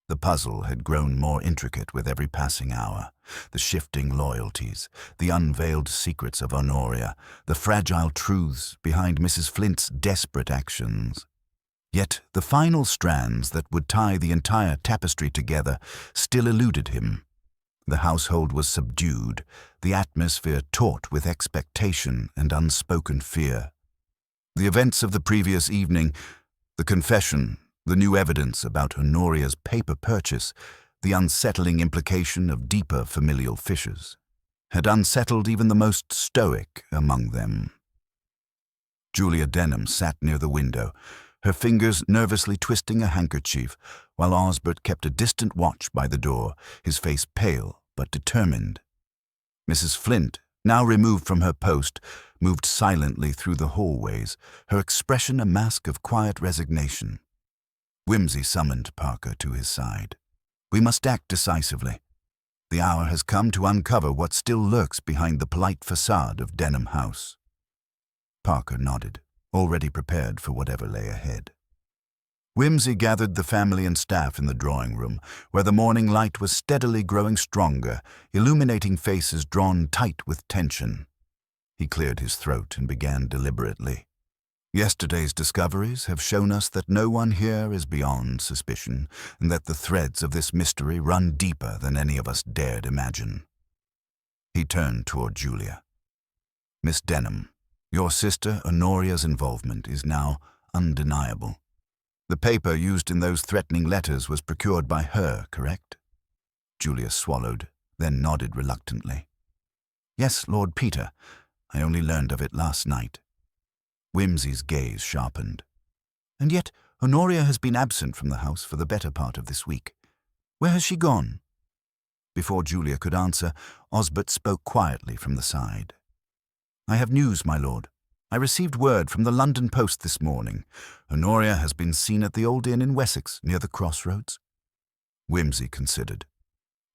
Speaker 1: The puzzle had grown more intricate with every passing hour, the shifting loyalties, the unveiled secrets of Honoria, the fragile truths behind Mrs. Flint's desperate actions. Yet the final strands that would tie the entire tapestry together still eluded him. The household was subdued, the atmosphere taut with expectation and unspoken fear. The events of the previous evening, the confession, the new evidence about Honoria's paper purchase, the unsettling implication of deeper familial fissures, had unsettled even the most stoic among them. Julia Denham sat near the window, her fingers nervously twisting a handkerchief, while Osbert kept a distant watch by the door, his face pale but determined. Mrs. Flint, now removed from her post, moved silently through the hallways, her expression a mask of quiet resignation. Wimsey summoned Parker to his side. "We must act decisively. The hour has come to uncover what still lurks behind the polite facade of Denham House." Parker nodded, already prepared for whatever lay ahead. Wimsey gathered the family and staff in the drawing-room, where the morning light was steadily growing stronger, illuminating faces drawn tight with tension. He cleared his throat and began deliberately. "Yesterday's discoveries have shown us that no one here is beyond suspicion, and that the threads of this mystery run deeper than any of us dared imagine." He turned toward Julia. "Miss Denham, your sister Honoria's involvement is now undeniable. The paper used in those threatening letters was procured by her, correct?" Julia swallowed, then nodded reluctantly. "Yes, Lord Peter. I only learned of it last night." Wimsey's gaze sharpened. "And yet Honoria has been absent from the house for the better part of this week. Where has she gone?" Before Julia could answer, Osbert spoke quietly from the side. "I have news, my lord. I received word from the London Post this morning. Honoria has been seen at the old inn in Wessex, near the crossroads." Wimsey considered.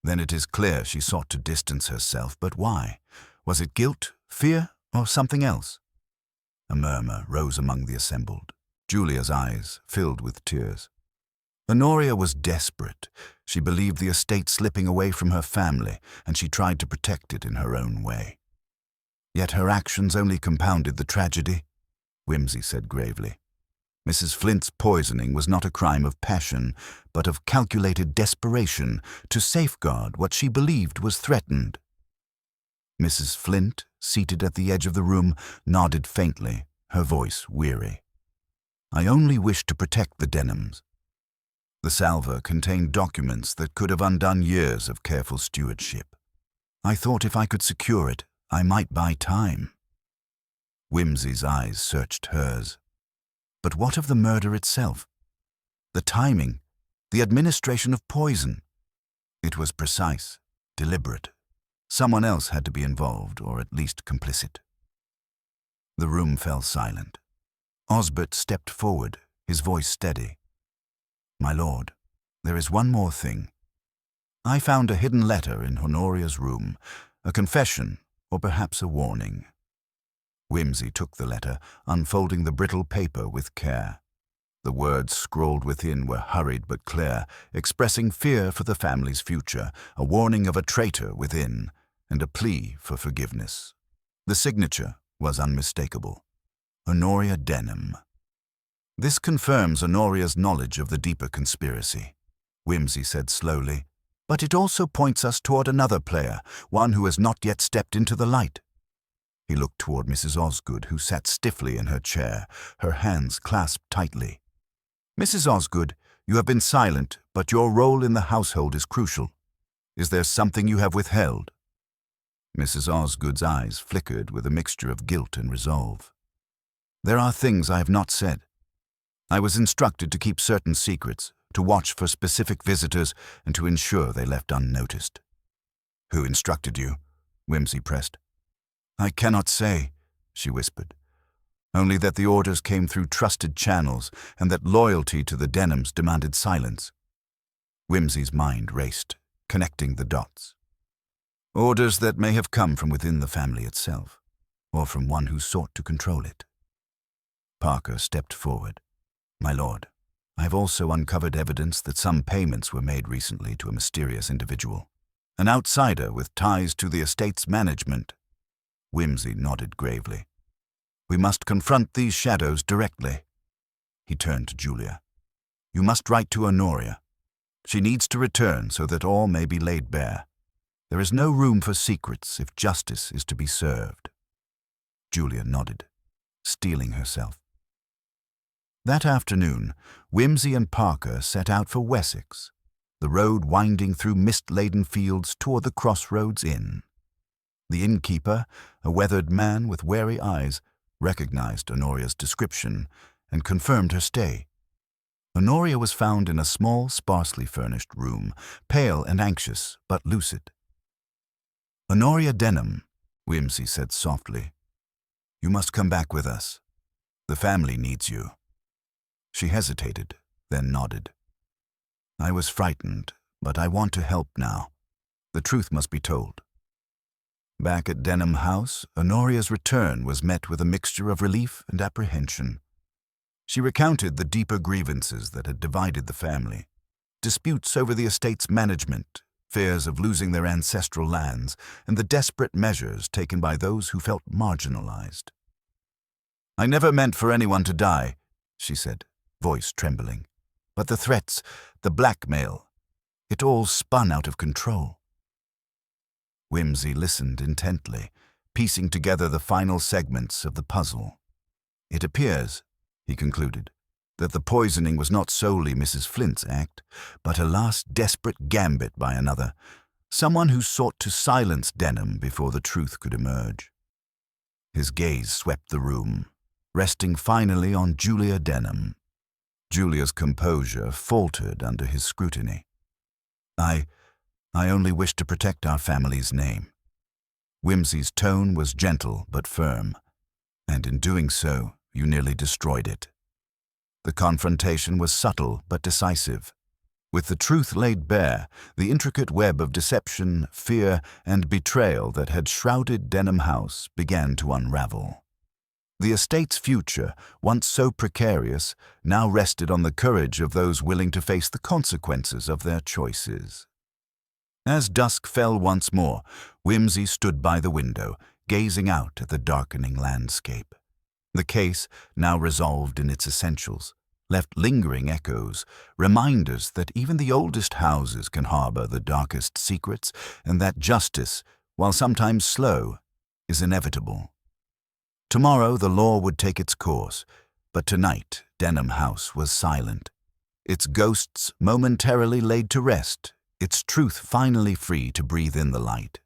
Speaker 1: "Then it is clear she sought to distance herself, but why? Was it guilt, fear, or something else?" A murmur rose among the assembled. Julia's eyes filled with tears. Honoria was desperate. She believed the estate slipping away from her family, and she tried to protect it in her own way. Yet her actions only compounded the tragedy, Wimsey said gravely. Mrs. Flint's poisoning was not a crime of passion, but of calculated desperation to safeguard what she believed was threatened. Mrs. Flint, seated at the edge of the room, nodded faintly, her voice weary. I only wished to protect the Denhams. The salver contained documents that could have undone years of careful stewardship. I thought if I could secure it, I might buy time. Wimsey's eyes searched hers. But what of the murder itself? The timing, the administration of poison. It was precise, deliberate. Someone else had to be involved, or at least complicit. The room fell silent. Osbert stepped forward, his voice steady. My lord, there is one more thing. I found a hidden letter in Honoria's room, a confession, or perhaps a warning. Wimsey took the letter, unfolding the brittle paper with care. The words scrawled within were hurried but clear, expressing fear for the family's future, a warning of a traitor within, and a plea for forgiveness. The signature was unmistakable. Honoria Denham. This confirms Honoria's knowledge of the deeper conspiracy, Wimsey said slowly, but it also points us toward another player, one who has not yet stepped into the light. He looked toward Mrs. Osgood, who sat stiffly in her chair, her hands clasped tightly. Mrs. Osgood, you have been silent, but your role in the household is crucial. Is there something you have withheld? Mrs. Osgood's eyes flickered with a mixture of guilt and resolve. There are things I have not said. I was instructed to keep certain secrets, to watch for specific visitors, and to ensure they left unnoticed. Who instructed you? Wimsey pressed. I cannot say, she whispered. Only that the orders came through trusted channels, and that loyalty to the Denhams demanded silence. Wimsey's mind raced, connecting the dots. Orders that may have come from within the family itself, or from one who sought to control it. Parker stepped forward. My lord, I have also uncovered evidence that some payments were made recently to a mysterious individual, an outsider with ties to the estate's management. Wimsey nodded gravely. We must confront these shadows directly. He turned to Julia. You must write to Honoria. She needs to return so that all may be laid bare. There is no room for secrets if justice is to be served. Julia nodded, steeling herself. That afternoon, Wimsey and Parker set out for Wessex, the road winding through mist-laden fields toward the Crossroads Inn. The innkeeper, a weathered man with wary eyes, recognized Honoria's description and confirmed her stay. Honoria was found in a small, sparsely furnished room, pale and anxious, but lucid. Honoria Denham, Wimsey said softly. You must come back with us. The family needs you. She hesitated, then nodded. I was frightened, but I want to help now. The truth must be told. Back at Denham House, Honoria's return was met with a mixture of relief and apprehension. She recounted the deeper grievances that had divided the family, disputes over the estate's management, fears of losing their ancestral lands, and the desperate measures taken by those who felt marginalized. I never meant for anyone to die, she said, voice trembling. But the threats, the blackmail, it all spun out of control. Wimsey listened intently, piecing together the final segments of the puzzle. It appears, he concluded, that the poisoning was not solely Mrs. Flint's act, but a last desperate gambit by another, someone who sought to silence Denham before the truth could emerge. His gaze swept the room, resting finally on Julia Denham. Julia's composure faltered under his scrutiny. I only wish to protect our family's name. Wimsey's tone was gentle but firm, and in doing so, you nearly destroyed it. The confrontation was subtle but decisive. With the truth laid bare, the intricate web of deception, fear, and betrayal that had shrouded Denham House began to unravel. The estate's future, once so precarious, now rested on the courage of those willing to face the consequences of their choices. As dusk fell once more, Whimsy stood by the window, gazing out at the darkening landscape. The case, now resolved in its essentials, left lingering echoes, reminders that even the oldest houses can harbor the darkest secrets, and that justice, while sometimes slow, is inevitable. Tomorrow the law would take its course, but tonight Denham House was silent. Its ghosts momentarily laid to rest, its truth finally free to breathe in the light.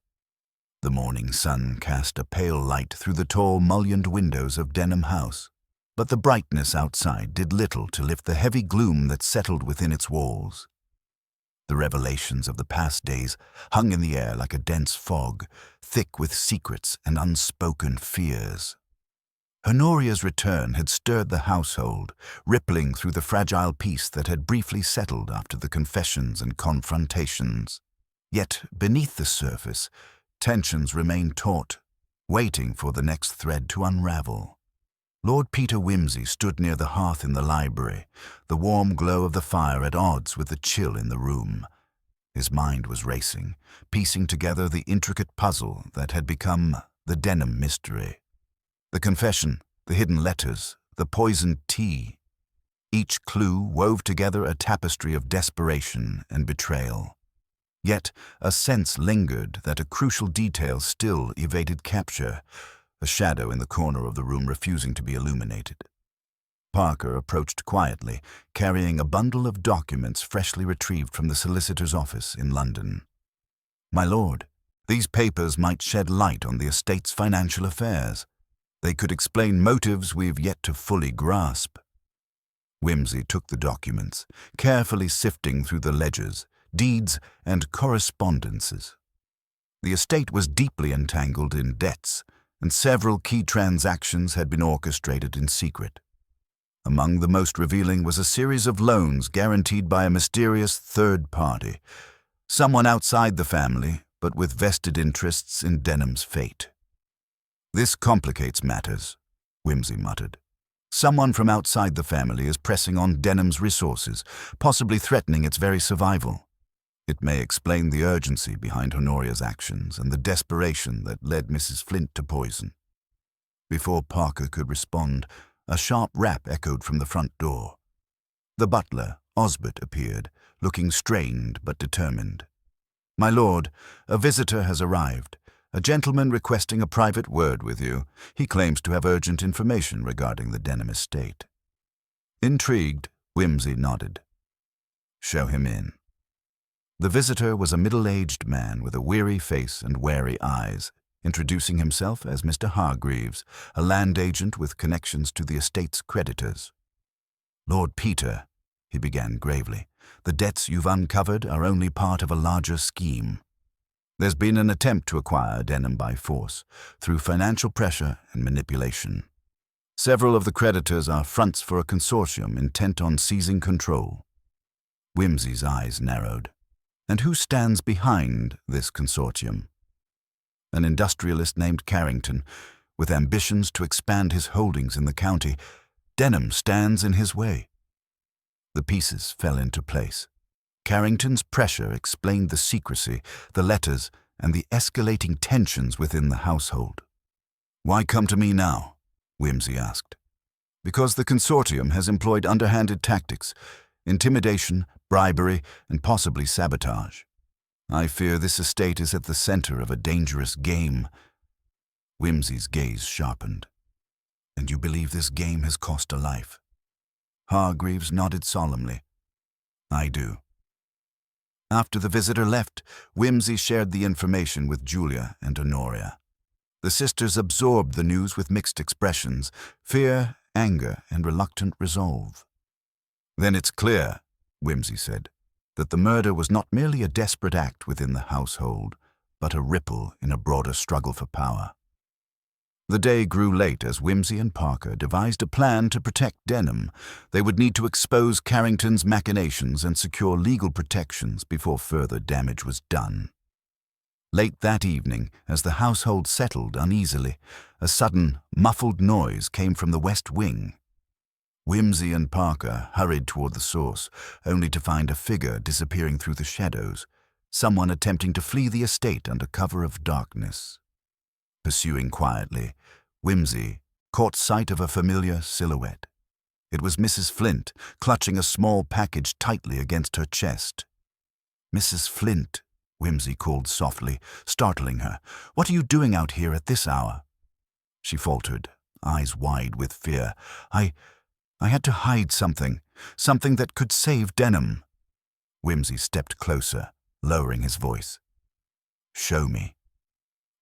Speaker 1: The morning sun cast a pale light through the tall mullioned windows of Denham House, but the brightness outside did little to lift the heavy gloom that settled within its walls. The revelations of the past days hung in the air like a dense fog, thick with secrets and unspoken fears. Honoria's return had stirred the household, rippling through the fragile peace that had briefly settled after the confessions and confrontations. Yet, beneath the surface, tensions remained taut, waiting for the next thread to unravel. Lord Peter Wimsey stood near the hearth in the library, the warm glow of the fire at odds with the chill in the room. His mind was racing, piecing together the intricate puzzle that had become the Denham mystery. The confession, the hidden letters, the poisoned tea. Each clue wove together a tapestry of desperation and betrayal. Yet a sense lingered that a crucial detail still evaded capture, a shadow in the corner of the room refusing to be illuminated. Parker approached quietly, carrying a bundle of documents freshly retrieved from the solicitor's office in London. "My lord, these papers might shed light on the estate's financial affairs. They could explain motives we've yet to fully grasp." Wimsey took the documents, carefully sifting through the ledgers, deeds, and correspondences. The estate was deeply entangled in debts, and several key transactions had been orchestrated in secret. Among the most revealing was a series of loans guaranteed by a mysterious third party, someone outside the family, but with vested interests in Denham's fate. "This complicates matters," Wimsey muttered. "Someone from outside the family is pressing on Denham's resources, possibly threatening its very survival. It may explain the urgency behind Honoria's actions and the desperation that led Mrs. Flint to poison." Before Parker could respond, a sharp rap echoed from the front door. The butler, Osbert, appeared, looking strained but determined. "My lord, a visitor has arrived. A gentleman requesting a private word with you. He claims to have urgent information regarding the Denham estate." Intrigued, Wimsey nodded. "Show him in." The visitor was a middle-aged man with a weary face and wary eyes, introducing himself as Mr. Hargreaves, a land agent with connections to the estate's creditors. "Lord Peter," he began gravely, "the debts you've uncovered are only part of a larger scheme. There's been an attempt to acquire Denham by force, through financial pressure and manipulation. Several of the creditors are fronts for a consortium intent on seizing control." Wimsey's eyes narrowed. "And who stands behind this consortium?" "An industrialist named Carrington, with ambitions to expand his holdings in the county. Denham stands in his way." The pieces fell into place. Carrington's pressure explained the secrecy, the letters, and the escalating tensions within the household. "Why come to me now?" Wimsey asked. "Because the consortium has employed underhanded tactics, intimidation, bribery, and possibly sabotage. I fear this estate is at the center of a dangerous game." Wimsey's gaze sharpened. "And you believe this game has cost a life?" Hargreaves nodded solemnly. "I do." After the visitor left, Wimsey shared the information with Julia and Honoria. The sisters absorbed the news with mixed expressions, fear, anger, and reluctant resolve. "Then it's clear," Wimsey said, "that the murder was not merely a desperate act within the household, but a ripple in a broader struggle for power." The day grew late as Wimsey and Parker devised a plan to protect Denham. They would need to expose Carrington's machinations and secure legal protections before further damage was done. Late that evening, as the household settled uneasily, a sudden, muffled noise came from the west wing. Whimsy and Parker hurried toward the source, only to find a figure disappearing through the shadows, someone attempting to flee the estate under cover of darkness. Pursuing quietly, Whimsy caught sight of a familiar silhouette. It was Mrs. Flint, clutching a small package tightly against her chest. "Mrs. Flint," Whimsy called softly, startling her. "What are you doing out here at this hour?" She faltered, eyes wide with fear. I had to hide something that could save Denham." Whimsy stepped closer, lowering his voice. "Show me."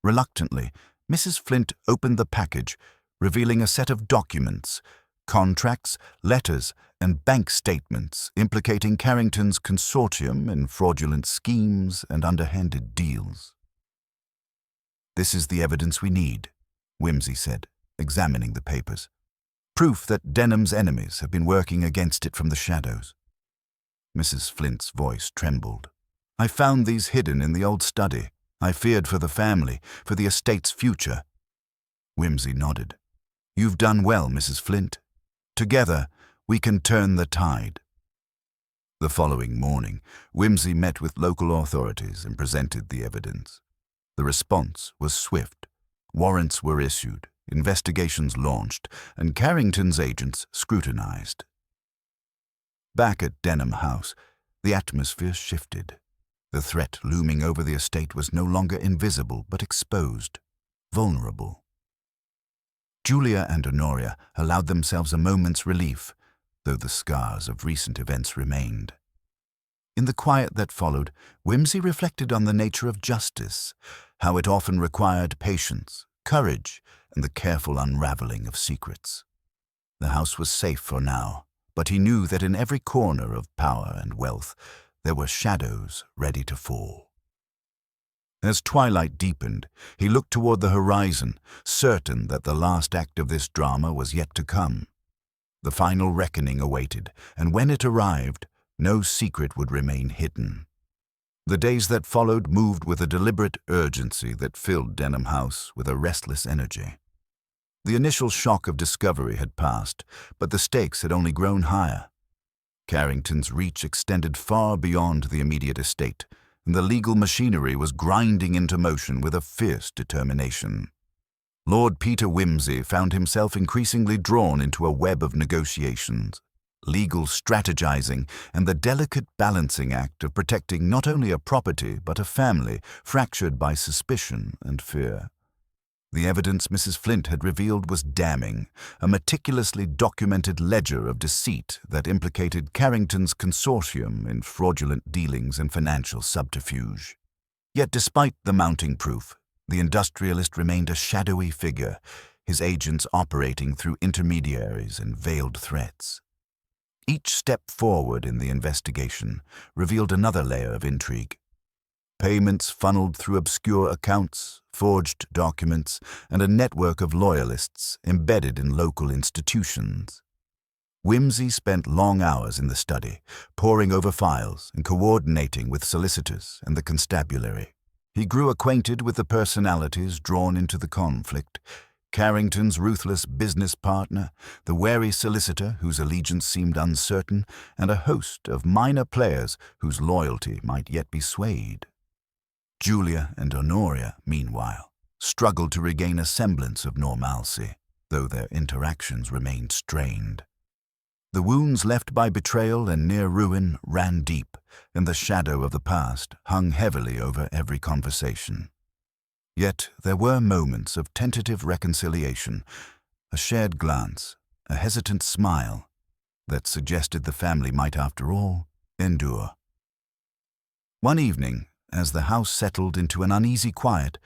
Speaker 1: Reluctantly, Mrs. Flint opened the package, revealing a set of documents, contracts, letters, and bank statements implicating Carrington's consortium in fraudulent schemes and underhanded deals. "This is the evidence we need," Whimsy said, examining the papers. "Proof that Denham's enemies have been working against it from the shadows." Mrs. Flint's voice trembled. "I found these hidden in the old study. I feared for the family, for the estate's future." Whimsy nodded. "You've done well, Mrs. Flint. Together, we can turn the tide." The following morning, Whimsy met with local authorities and presented the evidence. The response was swift. Warrants were issued, investigations launched, and Carrington's agents scrutinized. Back at Denham House, the atmosphere shifted. The threat looming over the estate was no longer invisible but exposed, vulnerable. Julia and Honoria allowed themselves a moment's relief, though the scars of recent events remained. In the quiet that followed, Whimsy reflected on the nature of justice, how it often required patience, courage, and the careful unraveling of secrets. The house was safe for now, but he knew that in every corner of power and wealth there were shadows ready to fall. As twilight deepened, he looked toward the horizon, certain that the last act of this drama was yet to come. The final reckoning awaited, and when it arrived, no secret would remain hidden. The days that followed moved with a deliberate urgency that filled Denham House with a restless energy. The initial shock of discovery had passed, but the stakes had only grown higher. Carrington's reach extended far beyond the immediate estate, and the legal machinery was grinding into motion with a fierce determination. Lord Peter Whimsy found himself increasingly drawn into a web of negotiations, legal strategizing, and the delicate balancing act of protecting not only a property but a family fractured by suspicion and fear. The evidence Mrs. Flint had revealed was damning, a meticulously documented ledger of deceit that implicated Carrington's consortium in fraudulent dealings and financial subterfuge. Yet despite the mounting proof, the industrialist remained a shadowy figure, his agents operating through intermediaries and veiled threats. Each step forward in the investigation revealed another layer of intrigue. Payments funneled through obscure accounts, forged documents, and a network of loyalists embedded in local institutions. Whimsy spent long hours in the study, poring over files and coordinating with solicitors and the constabulary. He grew acquainted with the personalities drawn into the conflict: Carrington's ruthless business partner, the wary solicitor whose allegiance seemed uncertain, and a host of minor players whose loyalty might yet be swayed. Julia and Honoria, meanwhile, struggled to regain a semblance of normalcy, though their interactions remained strained. The wounds left by betrayal and near ruin ran deep, and the shadow of the past hung heavily over every conversation. Yet there were moments of tentative reconciliation, a shared glance, a hesitant smile, that suggested the family might, after all, endure. One evening, as the house settled into an uneasy quiet,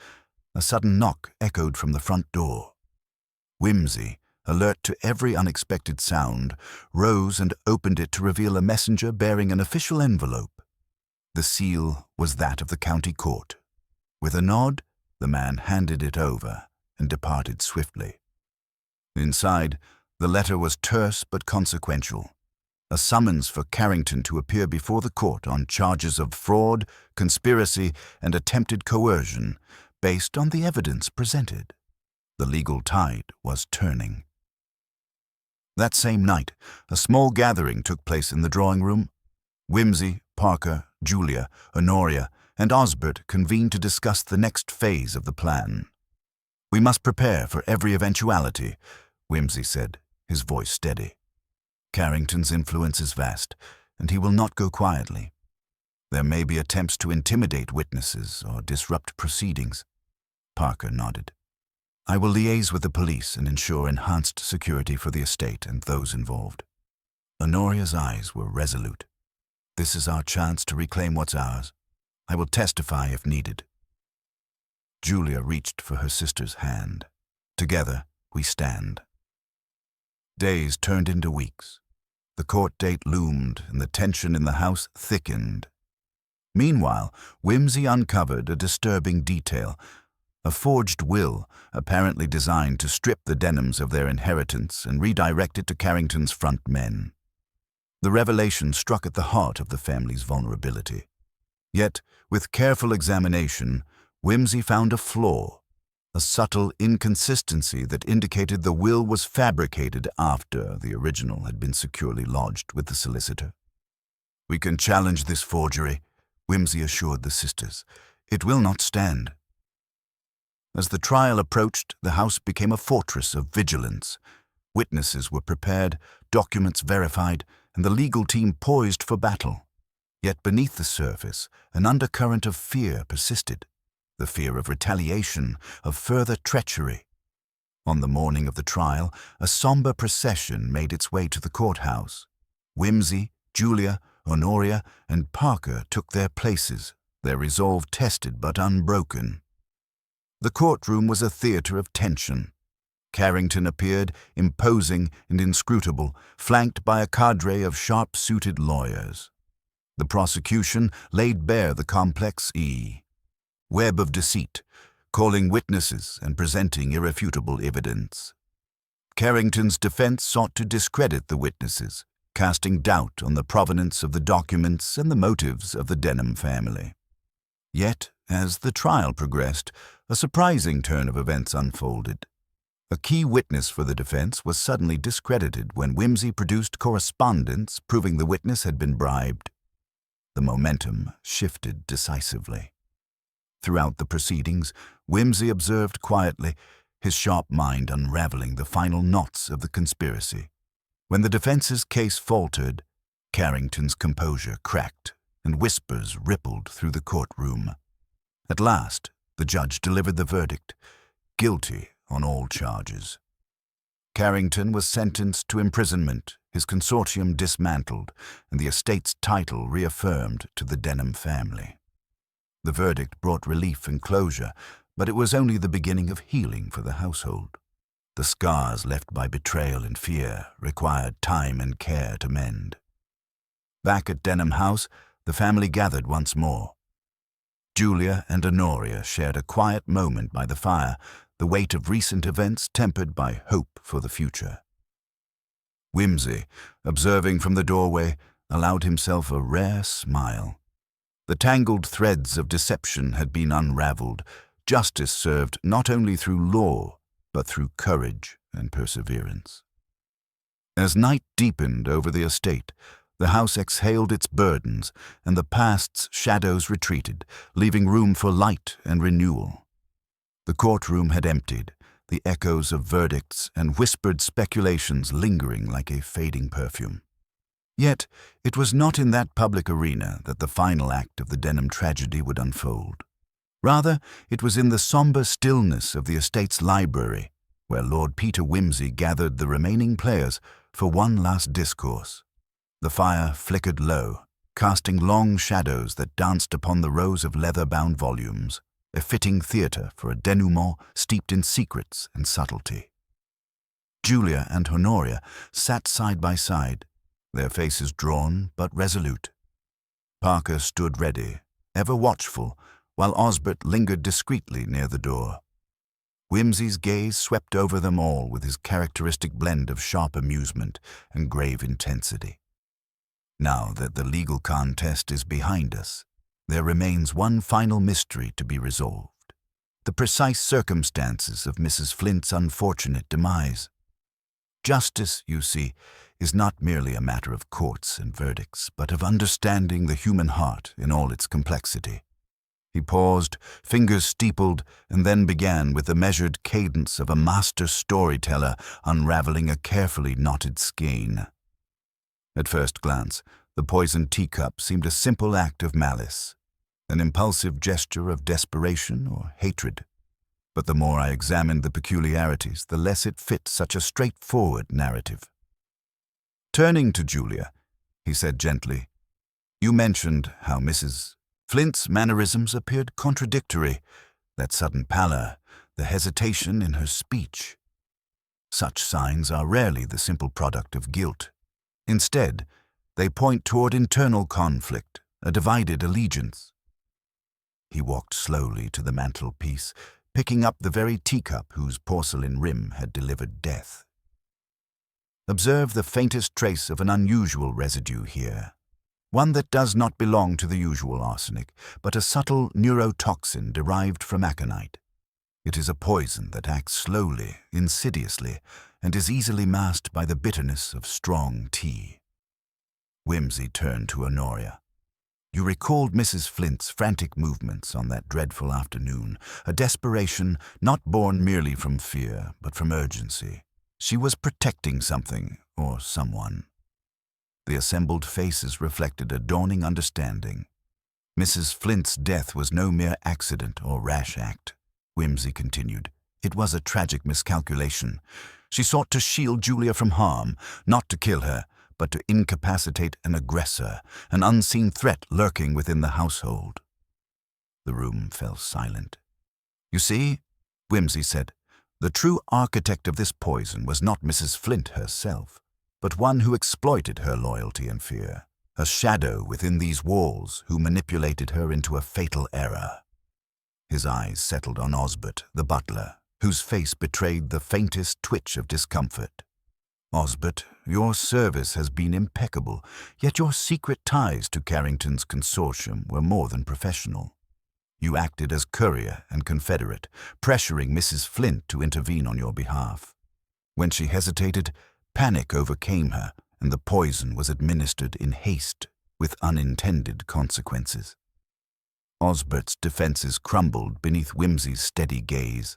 Speaker 1: a sudden knock echoed from the front door. Whimsy, alert to every unexpected sound, rose and opened it to reveal a messenger bearing an official envelope. The seal was that of the county court. With a nod, the man handed it over and departed swiftly. Inside, the letter was terse but consequential. a summons for Carrington to appear before the court on charges of fraud, conspiracy, and attempted coercion, based on the evidence presented. The legal tide was turning. That same night, a small gathering took place in the drawing room. Wimsey, Parker, Julia, Honoria, and Osbert convened to discuss the next phase of the plan. "We must prepare for every eventuality," Wimsey said, his voice steady. "Carrington's influence is vast, and he will not go quietly. There may be attempts to intimidate witnesses or disrupt proceedings." Parker nodded. "I will liaise with the police and ensure enhanced security for the estate and those involved." Honoria's eyes were resolute. "This is our chance to reclaim what's ours. I will testify if needed." Julia reached for her sister's hand. "Together, we stand." Days turned into weeks. The court date loomed, and the tension in the house thickened. Meanwhile, Wimsey uncovered a disturbing detail: a forged will, apparently designed to strip the Denhams of their inheritance and redirect it to Carrington's front men. The revelation struck at the heart of the family's vulnerability. Yet, with careful examination, Wimsey found a flaw, a subtle inconsistency that indicated the will was fabricated after the original had been securely lodged with the solicitor. "We can challenge this forgery," Wimsey assured the sisters. "It will not stand." As the trial approached, the house became a fortress of vigilance. Witnesses were prepared, documents verified, and the legal team poised for battle. Yet beneath the surface, an undercurrent of fear persisted. The fear of retaliation, of further treachery. On the morning of the trial, a somber procession made its way to the courthouse. Wimsey, Julia, Honoria, and Parker took their places, their resolve tested but unbroken. The courtroom was a theater of tension. Carrington appeared, imposing and inscrutable, flanked by a cadre of sharp-suited lawyers. The prosecution laid bare the complex web of deceit, calling witnesses and presenting irrefutable evidence. Carrington's defense sought to discredit the witnesses, casting doubt on the provenance of the documents and the motives of the Denham family. Yet, as the trial progressed, a surprising turn of events unfolded. A key witness for the defense was suddenly discredited when Wimsey produced correspondence proving the witness had been bribed. The momentum shifted decisively. Throughout the proceedings, Wimsey observed quietly, his sharp mind unraveling the final knots of the conspiracy. When the defense's case faltered, Carrington's composure cracked, and whispers rippled through the courtroom. At last, the judge delivered the verdict: guilty on all charges. Carrington was sentenced to imprisonment, his consortium dismantled, and the estate's title reaffirmed to the Denham family. The verdict brought relief and closure, but it was only the beginning of healing for the household. The scars left by betrayal and fear required time and care to mend. Back at Denham House, the family gathered once more. Julia and Honoria shared a quiet moment by the fire, the weight of recent events tempered by hope for the future. Wimsey, observing from the doorway, allowed himself a rare smile. The tangled threads of deception had been unraveled, justice served not only through law, but through courage and perseverance. As night deepened over the estate, the house exhaled its burdens, and the past's shadows retreated, leaving room for light and renewal. The courtroom had emptied, the echoes of verdicts and whispered speculations lingering like a fading perfume. Yet, it was not in that public arena that the final act of the Denham tragedy would unfold. Rather, it was in the somber stillness of the estate's library, where Lord Peter Wimsey gathered the remaining players for one last discourse. The fire flickered low, casting long shadows that danced upon the rows of leather-bound volumes, a fitting theatre for a denouement steeped in secrets and subtlety. Julia and Honoria sat side by side, their faces drawn but resolute. Parker stood ready, ever watchful, while Osbert lingered discreetly near the door. Wimsey's gaze swept over them all with his characteristic blend of sharp amusement and grave intensity. Now that the legal contest is behind us, there remains one final mystery to be resolved: the precise circumstances of Mrs. Flint's unfortunate demise. Justice, you see, is not merely a matter of courts and verdicts, but of understanding the human heart in all its complexity. He paused, fingers steepled, and then began with the measured cadence of a master storyteller unraveling a carefully knotted skein. At first glance, the poisoned teacup seemed a simple act of malice, an impulsive gesture of desperation or hatred. But the more I examined the peculiarities, the less it fit such a straightforward narrative. Turning to Julia, he said gently, "You mentioned how Mrs. Flint's mannerisms appeared contradictory, that sudden pallor, the hesitation in her speech. Such signs are rarely the simple product of guilt. Instead, they point toward internal conflict, a divided allegiance." He walked slowly to the mantelpiece, picking up the very teacup whose porcelain rim had delivered death. "Observe the faintest trace of an unusual residue here, one that does not belong to the usual arsenic, but a subtle neurotoxin derived from aconite. It is a poison that acts slowly, insidiously, and is easily masked by the bitterness of strong tea." Whimsy turned to Honoria. "You recalled Mrs. Flint's frantic movements on that dreadful afternoon, a desperation not born merely from fear, but from urgency. She was protecting something, or someone." The assembled faces reflected a dawning understanding. "Mrs. Flint's death was no mere accident or rash act," Whimsy continued. "It was a tragic miscalculation. She sought to shield Julia from harm, not to kill her, but to incapacitate an aggressor, an unseen threat lurking within the household." The room fell silent. "You see," Whimsy said, "the true architect of this poison was not Mrs. Flint herself, but one who exploited her loyalty and fear, a shadow within these walls who manipulated her into a fatal error." His eyes settled on Osbert, the butler, whose face betrayed the faintest twitch of discomfort. "Osbert, your service has been impeccable, yet your secret ties to Carrington's consortium were more than professional. You acted as courier and confederate, pressuring Mrs. Flint to intervene on your behalf. When she hesitated, panic overcame her, and the poison was administered in haste, with unintended consequences." Osbert's defenses crumbled beneath Whimsy's steady gaze.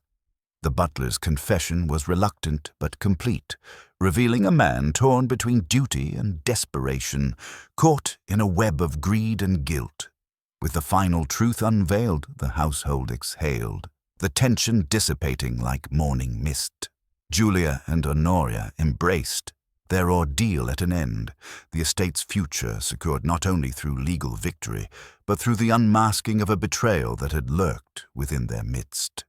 Speaker 1: The butler's confession was reluctant but complete, revealing a man torn between duty and desperation, caught in a web of greed and guilt. With the final truth unveiled, the household exhaled, the tension dissipating like morning mist. Julia and Honoria embraced, their ordeal at an end, the estate's future secured not only through legal victory, but through the unmasking of a betrayal that had lurked within their midst.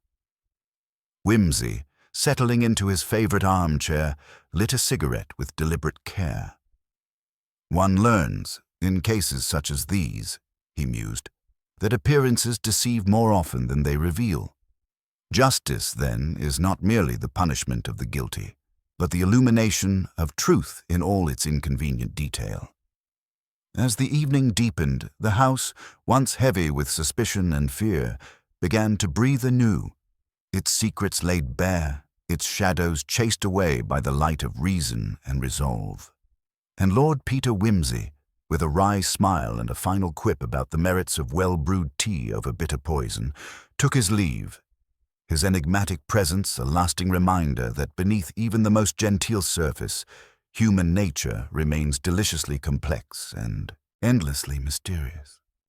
Speaker 1: Whimsy, settling into his favorite armchair, lit a cigarette with deliberate care. "One learns, in cases such as these," he mused, "that appearances deceive more often than they reveal. Justice, then, is not merely the punishment of the guilty, but the illumination of truth in all its inconvenient detail." As the evening deepened, the house, once heavy with suspicion and fear, began to breathe anew, its secrets laid bare, its shadows chased away by the light of reason and resolve. And Lord Peter Whimsy, with a wry smile and a final quip about the merits of well-brewed tea over bitter poison, took his leave, his enigmatic presence a lasting reminder that beneath even the most genteel surface, human nature remains deliciously complex and endlessly mysterious.